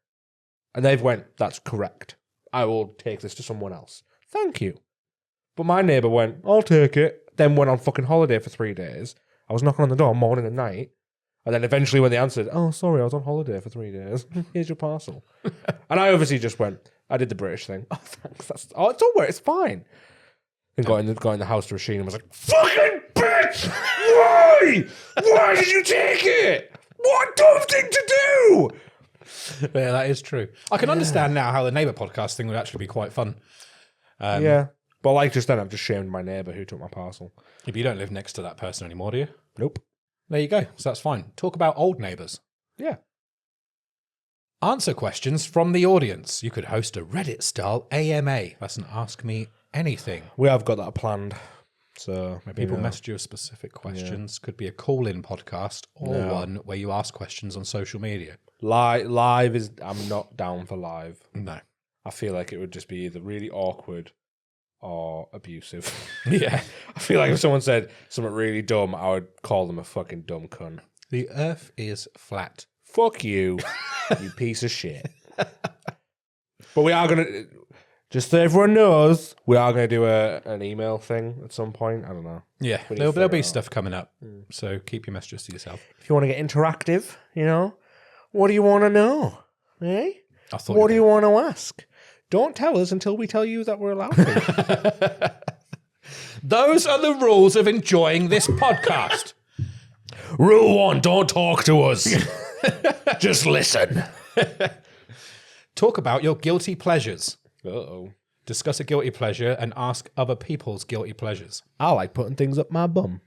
And they've went, that's correct. I will take this to someone else. Thank you. But my neighbour went, I'll take it. Then went on fucking holiday for 3 days. I was knocking on the door morning and night. And then eventually when they answered, oh, sorry, I was on holiday for 3 days. Here's your parcel. And I obviously just went, I did the British thing. Oh, thanks. Don't worry, it's fine. And got in the house to Rasheen and was like, fucking bitch! Why? Why did you take it? What dumb thing to do? Yeah, that is true. I can understand now how the neighbour podcast thing would actually be quite fun. Yeah. But like just then, I've just shamed my neighbour who took my parcel. If you don't live next to that person anymore, do you? Nope. There you go. So that's fine. Talk about old neighbours. Yeah. Answer questions from the audience. You could host a Reddit-style AMA. That's an Ask Me Anything. We have got that planned. So Where people message you with specific questions. Could be a call-in podcast or one where you ask questions on social media. Live is... I'm not down for live. No. I feel like it would just be either really awkward or abusive. Yeah. I feel like if someone said something really dumb, I would call them a fucking dumb cunt. The earth is flat. Fuck you, you piece of shit. But we are going to... Just so everyone knows, we are going to do an email thing at some point. I don't know. Yeah, there'll be stuff coming up. So keep your messages to yourself. If you want to get interactive, what do you want to know? Eh? What do you want to ask? Don't tell us until we tell you that we're allowed to. Those are the rules of enjoying this podcast. Rule 1, don't talk to us. Just listen. Talk about your guilty pleasures. Uh-oh. Discuss a guilty pleasure and ask other people's guilty pleasures. I like putting things up my bum.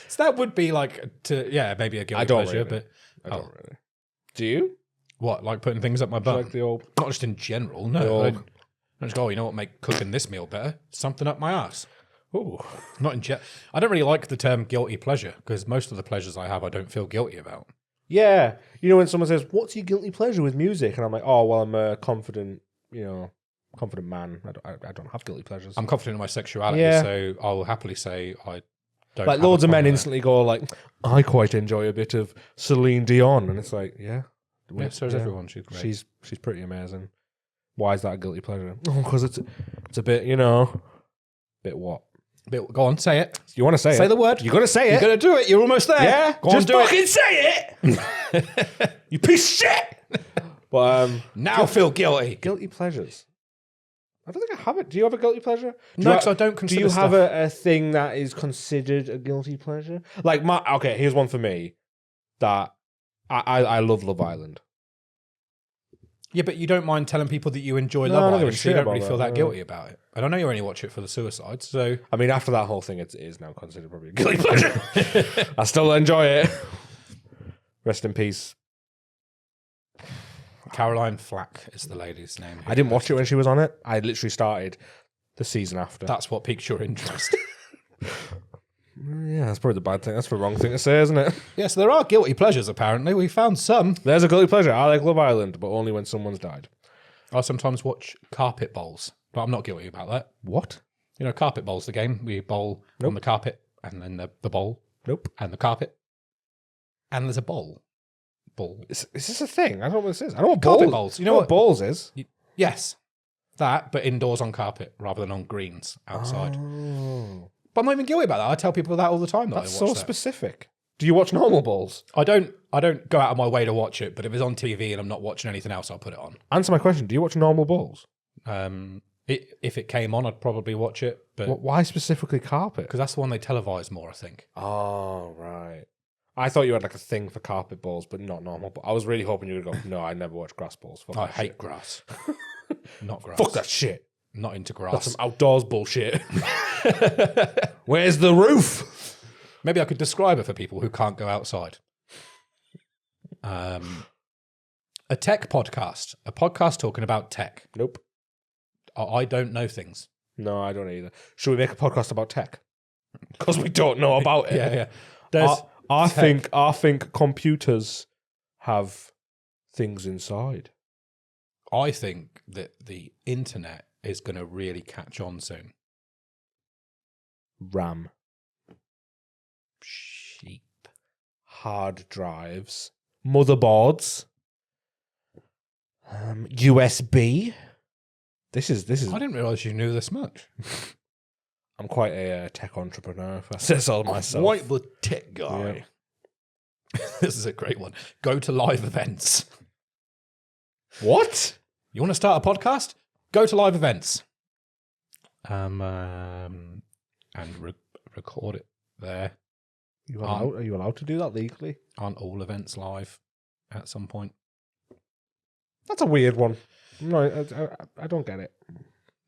So that would be like, maybe a guilty pleasure, really. but... I don't really. Do you? What, like putting things up my bum? Like the old... Not just in general, no. I don't just go, you know what, make cooking this meal better? Something up my ass. Ooh. Not in I don't really like the term guilty pleasure, because most of the pleasures I have I don't feel guilty about. Yeah. When someone says, what's your guilty pleasure with music? And I'm like, oh, well, I'm a confident man. I don't have guilty pleasures. I'm confident in my sexuality, so I'll happily say I don't. Like loads of men instantly go like, I quite enjoy a bit of Celine Dion, and it's like, yeah, so does everyone. She's great. She's pretty amazing. Why is that a guilty pleasure? Oh, because it's a bit, bit what? Go on, say it. You want to say it? Say the word. You're gonna say it. You're gonna do it. You're almost there. Yeah, go on, do fucking say it. You piece of shit. But now feel guilty. Guilty pleasures. I don't think I have it. Do you have a guilty pleasure? No, because I don't consider. Do you have a thing that is considered a guilty pleasure? Like here's one for me that I love Love Island. Yeah, but you don't mind telling people that you enjoy Love Island, so you don't really feel that guilty about it. And I know you only watch it for the suicides, so... I mean, after that whole thing, it is now considered probably a guilty pleasure. I still enjoy it. Rest in peace. Caroline Flack is the lady's name. I didn't watch it when she was on it. I literally started the season after. That's what piqued your interest. Yeah, that's probably the bad thing. That's the wrong thing to say, isn't it? Yes, there are guilty pleasures, apparently. We found some. There's a guilty pleasure. I like Love Island, but only when someone's died. I sometimes watch carpet bowls, but I'm not guilty about that. What? Carpet bowl's the game. We bowl on the carpet, and then the bowl. Nope. And the carpet. And there's a bowl. Ball. Is this a thing? I don't know what this is. I don't know what carpet bowls. You know what bowls is? Yes. That, but indoors on carpet rather than on greens outside. Oh. But I'm not even guilty about that. I tell people that all the time. That's so specific. Do you watch normal bowls? I don't go out of my way to watch it, but if it's on TV and I'm not watching anything else, I'll put it on. Answer my question. Do you watch normal bowls? If it came on, I'd probably watch it. But why specifically carpet? Because that's the one they televise more, I think. Oh, right. I thought you had like a thing for carpet bowls, but not normal. But I was really hoping you would go, no, I never watch grass bowls. I hate grass. Not grass. Fuck that shit. Not into grass. That's some outdoors bullshit. Where's the roof? Maybe I could describe it for people who can't go outside. A tech podcast. A podcast talking about tech. Nope. I don't know things. No, I don't either. Should we make a podcast about tech? Because we don't know about it. Yeah. I think computers have things inside. I think that the internet is going to really catch on soon. RAM. Sheep. Hard drives. Motherboards. USB. This is. I didn't realise you knew this much. I'm quite a tech entrepreneur, if I say so myself. Quite the tech guy. Yeah. This is a great one. Go to live events. What? You want to start a podcast? Go to live events. And record it there. Are you allowed to do that legally? Aren't all events live at some point? That's a weird one. No, I don't get it.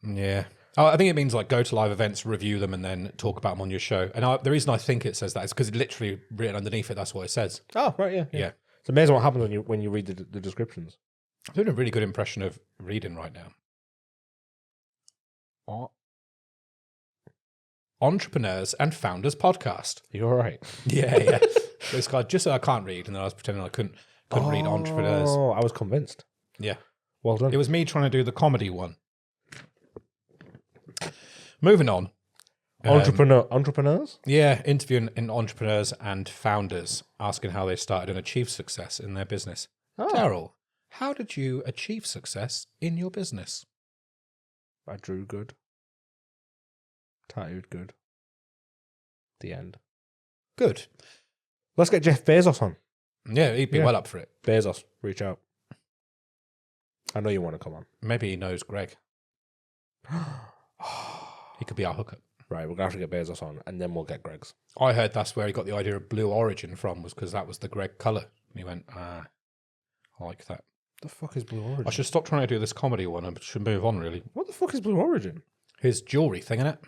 Yeah. I think it means like go to live events, review them, and then talk about them on your show. And the reason I think it says that is because it's literally written underneath it. That's what it says. Oh, right, yeah. Yeah. It's amazing what happens when you read the descriptions. I'm doing a really good impression of reading right now. Entrepreneurs and Founders Podcast. You all right? Yeah. It's called, just so I can't read, and then I was pretending I couldn't read Entrepreneurs. Oh, I was convinced. Yeah. Well done. It was me trying to do the comedy one. Moving on. Entrepreneurs? Yeah, interviewing in entrepreneurs and founders, asking how they started and achieved success in their business. Oh. Daryl, how did you achieve success in your business? I drew good. Tattooed good. The end. Good. Let's get Jeff Bezos on. Yeah, he'd be well up for it. Bezos, reach out. I know you want to come on. Maybe he knows Greg. He could be our hookup. Right, we're going to have to get Bezos on, and then we'll get Greg's. I heard that's where he got the idea of Blue Origin from, was because that was the Greg colour. And he went, I like that. The fuck is Blue Origin? I should stop trying to do this comedy one. I should move on, really. What the fuck is Blue Origin? His jewellery thing, innit?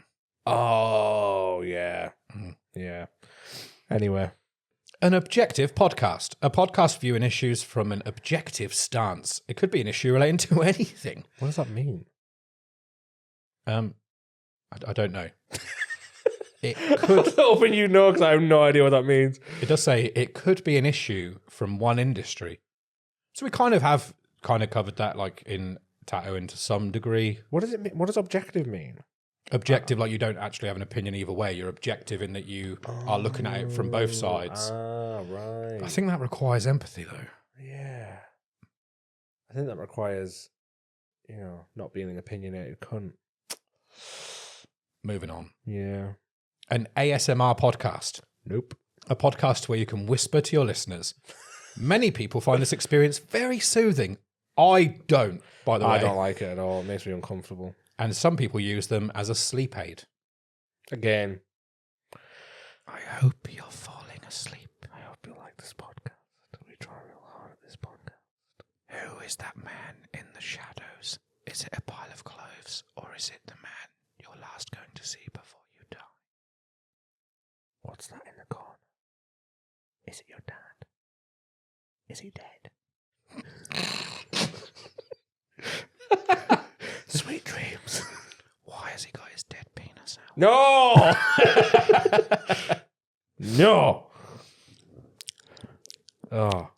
Oh, yeah. Yeah. Anyway. An objective podcast. A podcast viewing issues from an objective stance. It could be an issue relating to anything. What does that mean? I don't know. It could. Hoping you know, because I have no idea what that means. It does say it could be an issue from one industry. So we kind of have covered that, like in tattooing to some degree. What does it mean? What does objective mean? Objective, like you don't actually have an opinion either way. You're objective in that you are looking at it from both sides. Ah, right. I think that requires empathy, though. Yeah. I think that requires, not being an opinionated cunt. Moving on. Yeah. An ASMR podcast. Nope. A podcast where you can whisper to your listeners. Many people find this experience very soothing. I don't, by the way. I don't like it at all. It makes me uncomfortable. And some people use them as a sleep aid. Again. I hope you're falling asleep. I hope you like this podcast. We try real hard at this podcast. Who is that man in the shadows? Is it a pile of clothes, or is it the man you're last going to see before you die? What's that in the corner? Is it your dad? Is he dead? Sweet dreams. Why has he got his dead penis out? No! No! Oh.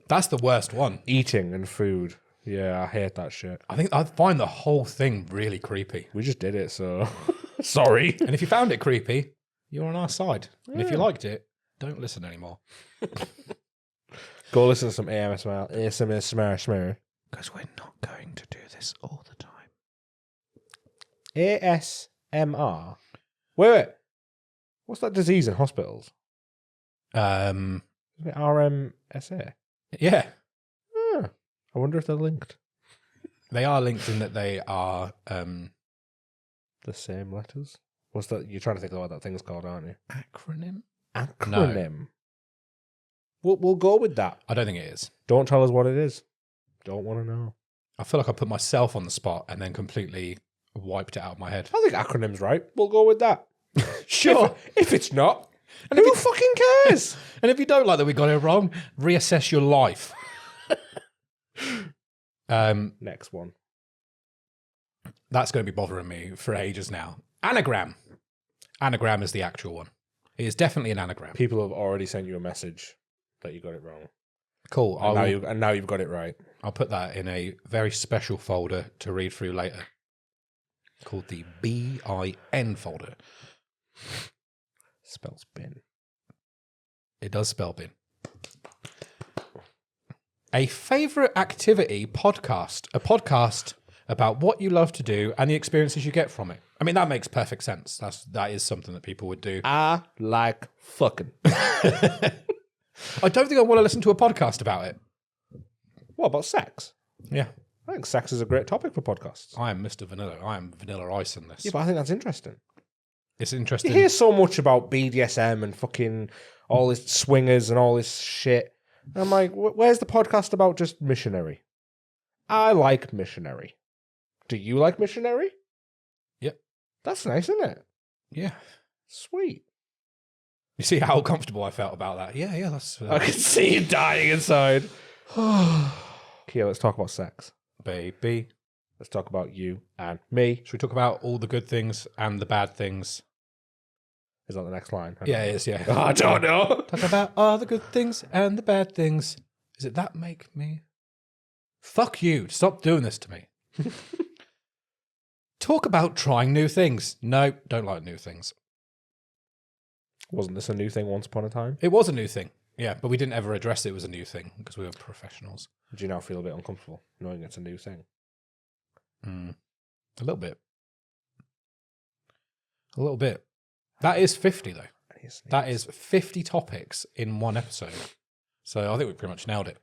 That's the worst one. Eating and food. Yeah, I hate that shit. I find the whole thing really creepy. We just did it, so... Sorry. And if you found it creepy, you're on our side. And if you liked it, don't listen anymore. Go listen to some ASMR. Because we're not going to do this all the time. ASMR? Wait. What's that disease in hospitals? Isn't it RMSA? Yeah. I wonder if they're linked. They are linked in that they are... The same letters? What's that? You're trying to think of what that thing's called, aren't you? Acronym? Acronym. No. We'll go with that. I don't think it is. Don't tell us what it is. Don't want to know. I feel like I put myself on the spot and then completely wiped it out of my head. I think acronym's right. We'll go with that. Sure. If it's not, and who fucking cares? And if you don't like that we got it wrong, reassess your life. Next one. That's going to be bothering me for ages now. Anagram. Anagram is the actual one. It is definitely an anagram. People have already sent you a message that you got it wrong. Cool. And now you've got it right. I'll put that in a very special folder to read through later, called the BIN folder. Spells bin. It does spell bin. A favourite activity podcast. A podcast about what you love to do and the experiences you get from it. I mean, that makes perfect sense. That is something that people would do. I like fucking. I don't think I want to listen to a podcast about it. What about sex? Yeah. I think sex is a great topic for podcasts. I am Mr. Vanilla. I am Vanilla Ice in this. Yeah, but I think that's interesting. It's interesting. You hear so much about BDSM and fucking all this swingers and all this shit. And I'm like, where's the podcast about just missionary? I like missionary. Do you like missionary? Yep. That's nice, isn't it? Yeah. Sweet. You see how comfortable I felt about that? Yeah, that's... I can see you dying inside. Kier, let's talk about sex. Baby. Let's talk about you and me. Should we talk about all the good things and the bad things Is that the next line? Yeah, it is, yeah. Oh, I don't know. Talk about all the good things and the bad things. Is it that make me? Fuck you. Stop doing this to me. Talk about trying new things. No, don't like new things. Wasn't this a new thing once upon a time? It was a new thing. Yeah, but we didn't ever address it was a new thing because we were professionals. Do you now feel a bit uncomfortable knowing it's a new thing? A little bit. A little bit. That is 50, though. That is 50 topics in one episode. So I think we pretty much nailed it.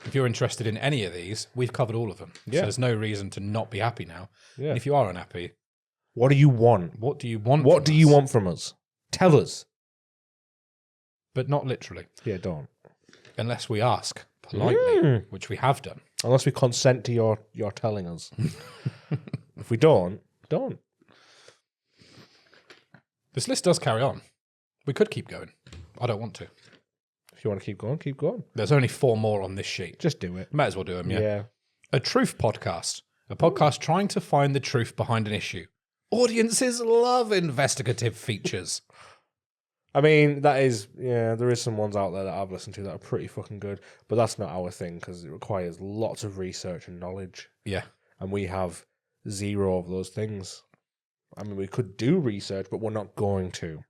If you're interested in any of these, we've covered all of them. Yeah. So there's no reason to not be happy now. Yeah. And if you are unhappy, what do you want? what do you want What from do you us? want from us? Tell us. But not literally. Yeah, don't. Unless we ask politely, which we have done. Unless we consent to your telling us. If we don't. This list does carry on. We could keep going. I don't want to. If you want to keep going, keep going. There's only 4 more on this sheet. Just do it. Might as well do them, yeah. Yeah. A truth podcast. A podcast trying to find the truth behind an issue. Audiences love investigative features. I mean, that is, yeah, there is some ones out there that I've listened to that are pretty fucking good, but that's not our thing because it requires lots of research and knowledge. Yeah. And we have 0 of those things. I mean, we could do research, but we're not going to.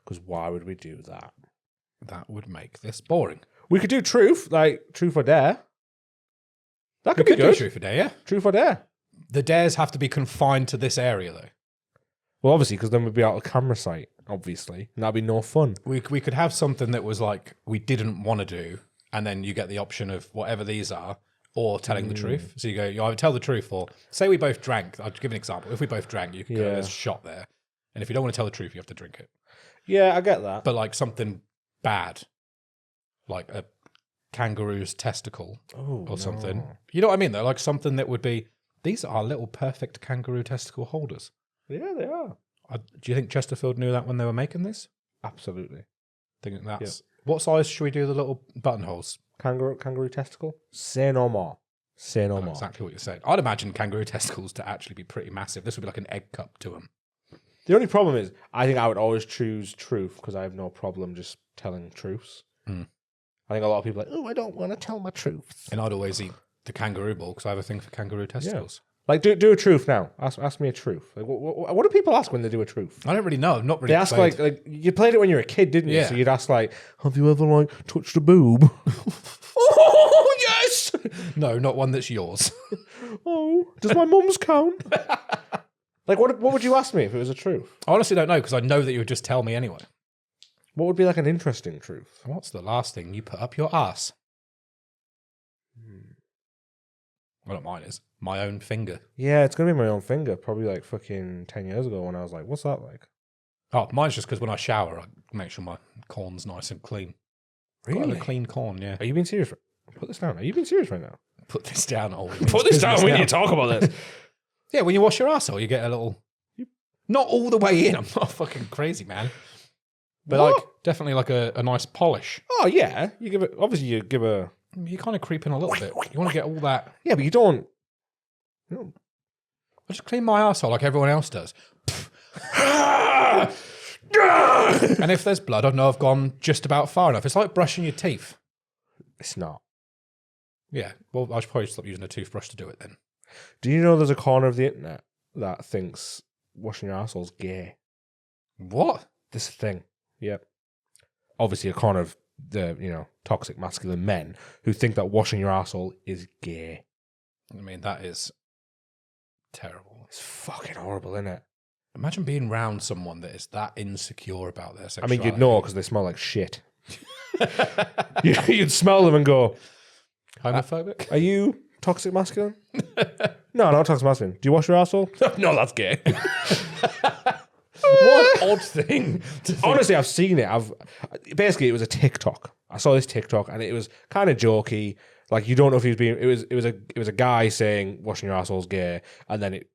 Because why would we do that? That would make this boring. We could do truth, like truth or dare. That could We be could good. do truth or dare, yeah. Truth or dare. The dares have to be confined to this area, though. Well, obviously, because then we'd be out of camera sight, obviously. And that'd be no fun. We could have something that was like we didn't want to do, and then you get the option of whatever these are, or telling the truth. So you go, you either tell the truth, or say we both drank. I'll give an example. If we both drank, you can go, Yeah. there's a shot there. And if you don't want to tell the truth, you have to drink it. Yeah, I get that. But like something bad, like a kangaroo's testicle or something. You know what I mean, though? Like something that would be, these are little perfect kangaroo testicle holders. Yeah, they are. Do you think Chesterfield knew that when they were making this? Absolutely. Think that's what size should we do the little buttonholes? Kangaroo testicle? Say no more. Say no more. Exactly what you're saying. I'd imagine kangaroo testicles to actually be pretty massive. This would be like an egg cup to them. The only problem is, I think I would always choose truth because I have no problem just telling truths. Mm. I think a lot of people are like, oh, I don't want to tell my truths. And I'd always eat the kangaroo ball because I have a thing for kangaroo testicles. Like, do a truth now. Ask me a truth. Like, what do people ask when they do a truth? I don't really know. I've not really They ask played. like you played it when you were a kid, didn't you? Yeah. So you'd ask like, have you ever like touched a boob? Oh yes. No, not one that's yours. Oh, does my mum's count? Like, what would you ask me if it was a truth? I honestly don't know because I know that you would just tell me anyway. What would be like an interesting truth? What's the last thing you put up your ass? Well, not mine is. My own finger. Yeah, it's gonna be my own finger. Probably like fucking 10 years ago when I was like, what's that like? Oh, mine's just because when I shower, I make sure my corn's nice and clean. Got a clean corn, yeah. Are you being serious? Put this down. Are you being serious right now? Put this down. All Put this down. We need to talk about this. Yeah, when you wash your asshole, you get a little. Not all the way in. I'm not fucking crazy, man. But What? like, definitely like a nice polish. Oh yeah, you give it. Obviously, you give a. You kind of creep in a little bit. You want to get all that. Yeah, but you don't. I just clean my asshole like everyone else does. And if there's blood, I know I've gone just about far enough. It's like brushing your teeth. It's not. Yeah, well, I should probably stop using a toothbrush to do it then. Do you know there's a corner of the internet that thinks washing your asshole's gay? What? This thing. Yep. Obviously, a corner of the toxic masculine men who think that washing your asshole is gay. I mean, that is terrible. It's fucking horrible, isn't it? Imagine being round someone that is that insecure about their I sexuality. mean, you'd know because they smell like shit. You'd smell them and go, Homophobic? "Are you toxic masculine?" No, not toxic masculine. Do you wash your asshole? No, that's gay. What odd thing to think. Honestly, I've seen it. Basically, it was a TikTok. I saw this TikTok and it was kind of jokey. Like, you don't know if he was being. It was a guy saying washing your asshole's gay, and then it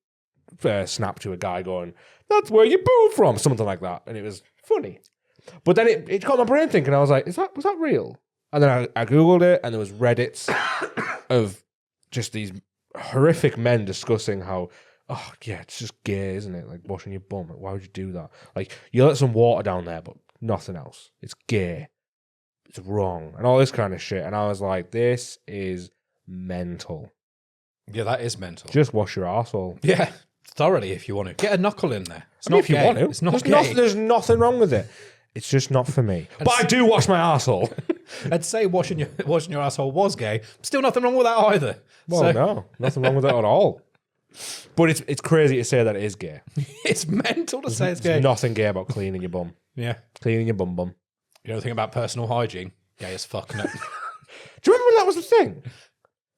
snapped to a guy going, "That's where you boo from," something like that, and it was funny. But then it got my brain thinking. I was like, was that real? And then I googled it, and there was Reddits of just these horrific men discussing how oh yeah, it's just gay, isn't it? Like washing your bum. Like, why would you do that? Like you let some water down there, but nothing else. It's gay. It's wrong, and all this kind of shit. And I was like, this is mental. Yeah, that is mental. Just wash your arsehole. Yeah, thoroughly if you want to. Get a knuckle in there. It's I mean, not if you gay. want to. It's not there's gay. there's nothing wrong with it. It's just not for me. But I do wash my arsehole. I'd say washing your asshole was gay. Still nothing wrong with that either. Well, So- no, nothing wrong with it at all. But it's crazy to say that it is gay. It's mental to say it's There's gay. nothing gay about cleaning your bum. Yeah. Cleaning your bum. You know the thing about personal hygiene? Gay as fuck, no. Do you remember when that was the thing?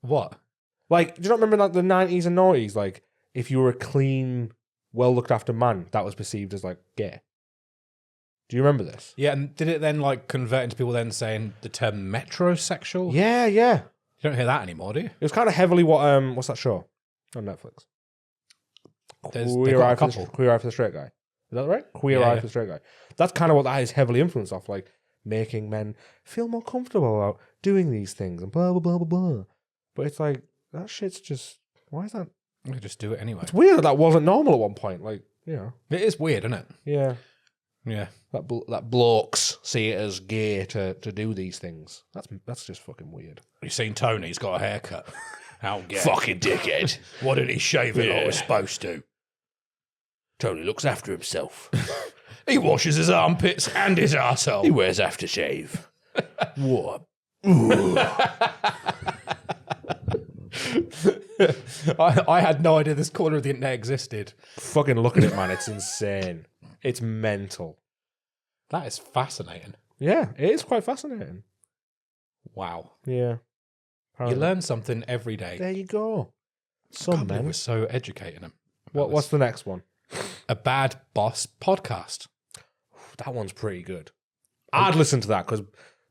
What? Like, do you not remember like the 90s and 90s? Like, if you were a clean, well looked after man, that was perceived as like gay. Do you remember this? Yeah, and did it then like convert into people then saying the term metrosexual? Yeah. You don't hear that anymore, do you? It was kind of heavily what's that show on Netflix? They've Queer got a Eye for couple. Queer Eye for the Straight Guy. Is that right? Queer Eye for the Straight Guy. That's kind of what that is heavily influenced off, like making men feel more comfortable about doing these things and blah blah blah blah blah. But it's like that shit's just why is that? We just do it anyway. It's weird that wasn't normal at one point. Like It is weird, isn't it? yeah. Yeah. That blokes see it as gay to do these things. That's just fucking weird. You seen Tony? He's got a haircut. How gay. Fucking dickhead. Why didn't he shave it like Yeah. he was supposed to? Tony looks after himself. He washes his armpits and his arsehole. He wears aftershave. What? I had no idea this corner of the internet existed. Fucking look at it, man. It's insane. It's mental. That is fascinating. Yeah, it is quite fascinating. Wow. Yeah. You learn something every day. There you go. God, Some it men. was so educating him. What's the next one? A Bad Boss podcast. That one's pretty good. I'd listen to that because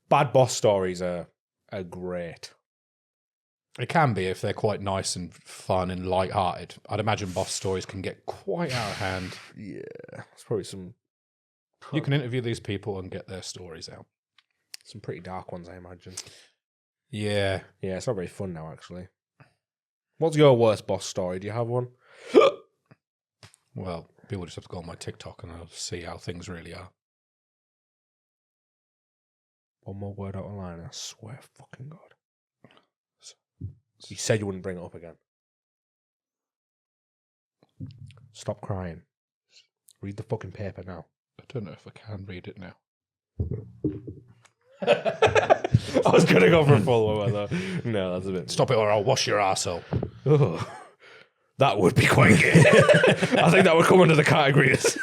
bad boss stories are great. It can be if they're quite nice and fun and light-hearted. I'd imagine boss stories can get quite out of hand. Yeah, it's probably some You can interview these people and get their stories out. pretty dark ones, I imagine. Yeah. Yeah, it's not very fun now, actually. What's your worst boss story? Do you have one? Well, people just have to go on my TikTok and I'll see how things really are. One more word out of line, I swear, fucking God. You said you wouldn't bring it up again. Stop crying. Read the fucking paper now. I don't know if I can read it now. I was going to go for a full one, though. No, that's a bit... Stop it or I'll wash your arsehole. Ugh. That would be quite gay. I think that would come under the categories.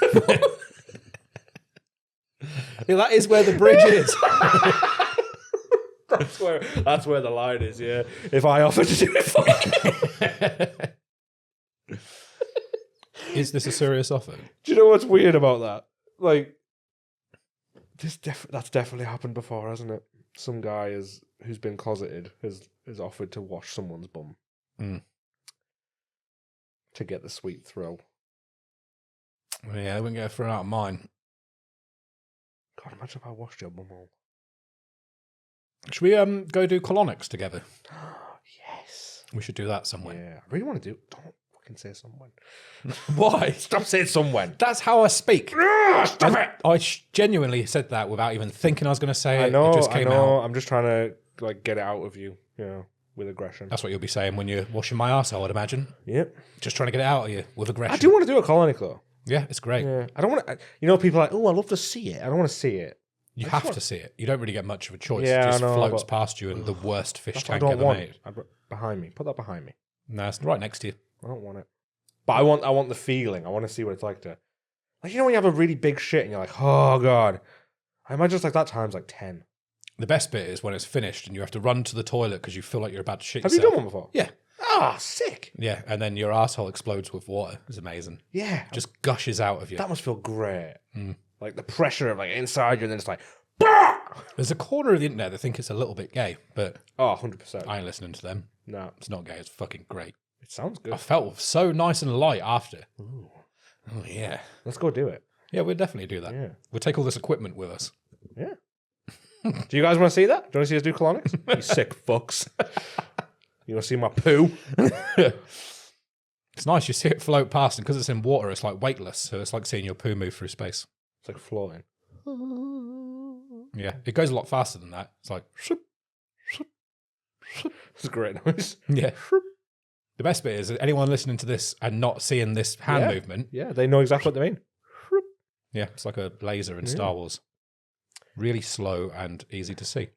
Yeah, that is where the bridge is. That's where the line is, yeah. If I offer to do it for you. Is this a serious offer? Do you know what's weird about that? Like, that's definitely happened before, hasn't it? Some guy who's been closeted has offered to wash someone's bum to get the sweet thrill. Yeah, I wouldn't get thrown out of mine. God, imagine if I washed your bum all. Should we go do colonics together? Yes. We should do that somewhere. Yeah, I really want to do. Don't fucking say someone. Why? Stop saying someone. That's how I speak. Stop it. I genuinely said that without even thinking I was going to say it. I know. It just came out. I'm just trying to like get it out of you, with aggression. That's what you'll be saying when you're washing my arsehole, I'd imagine. Yep. Just trying to get it out of you with aggression. I do want to do a colonic though. Yeah, it's great. Yeah. I don't want to. People are like, oh, I love to see it. I don't want to see it. You have to see it. You don't really get much of a choice. Yeah, it just I know, floats but- past you in the worst fish That's what I tank don't ever want. made. Behind me. Put that behind me. No, it's right next to you. I don't want it. But I want the feeling. I want to see what it's like to. Like, when you have a really big shit and you're like, oh, God. I imagine it's like that times like 10. The best bit is when it's finished and you have to run to the toilet because you feel like you're about to shit Have yourself. you done one before? Yeah. Ah, sick. Yeah, and then your asshole explodes with water. It's amazing. Yeah. Just gushes out of you. That must feel great. Mm. Like the pressure of like inside you and then it's like, bah! There's a corner of the internet that think it's a little bit gay, but Oh, 100%. I ain't listening to them. No, It's not gay. It's fucking great. it sounds good. I felt so nice and light after. Ooh. Oh, yeah. Let's go do it. Yeah, we'll definitely do that. Yeah. We'll take all this equipment with us. Yeah. Do you guys want to see that? Do you want to see us do colonics? You sick fucks. You want to see my poo? It's nice. You see it float past, and because it's in water, it's like weightless. So it's like seeing your poo move through space. It's like floating. Yeah, it goes a lot faster than that. It's like, It's a great noise. yeah. The best bit is anyone listening to this and not seeing this hand movement. Yeah, they know exactly what they mean. Yeah, it's like a laser in Star Wars. Really slow and easy to see.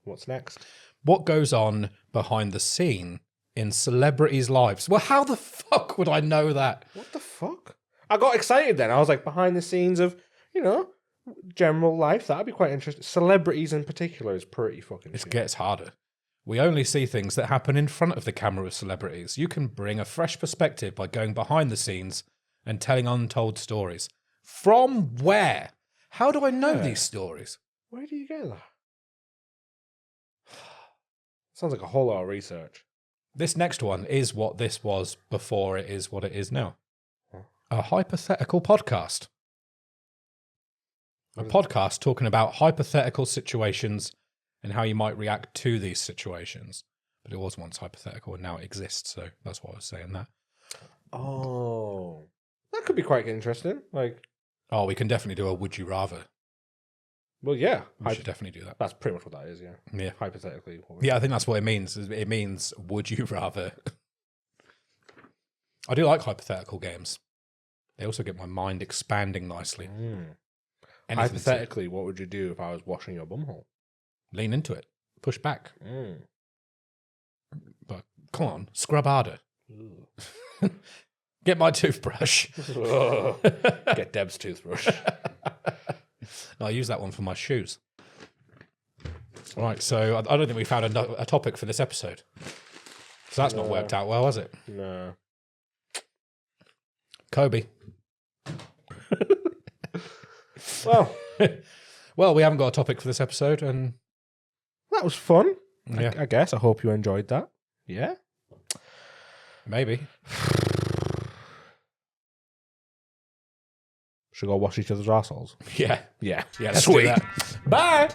What's next? What goes on behind the scene in celebrities' lives? Well, how the fuck would I know that? What the fuck? I got excited then. I was like, behind the scenes of, general life. That'd be quite interesting. Celebrities in particular is pretty fucking It shit. gets harder. We only see things that happen in front of the camera with celebrities. You can bring a fresh perspective by going behind the scenes and telling untold stories. From where? How do I know these stories? Where do you get that? Sounds like a whole lot of research. This next one is what this was before it is what it is now. A hypothetical podcast. A podcast talking about hypothetical situations and how you might react to these situations. But it was once hypothetical and now it exists, so that's why I was saying that. Oh. That could be quite interesting. Oh, we can definitely do a would you rather. Well, yeah. We should definitely do that. That's pretty much what that is, yeah. Yeah. Hypothetically. Yeah, I think that's what it means. It means would you rather. I do like hypothetical games. They also get my mind expanding nicely. Hypothetically, what would you do if I was washing your bumhole? Lean into it. Push back. But come on, scrub harder. Get my toothbrush. Get Deb's toothbrush. No, I use that one for my shoes. All right, so I don't think we found a topic for this episode. So that's not worked out well, has it? No. Kobe. Well, we haven't got a topic for this episode, and that was fun. yeah, I guess. I hope you enjoyed that. Yeah. maybe. Should we go wash each other's assholes? Yeah, Yeah. yeah. Let's Sweet. do that. Bye.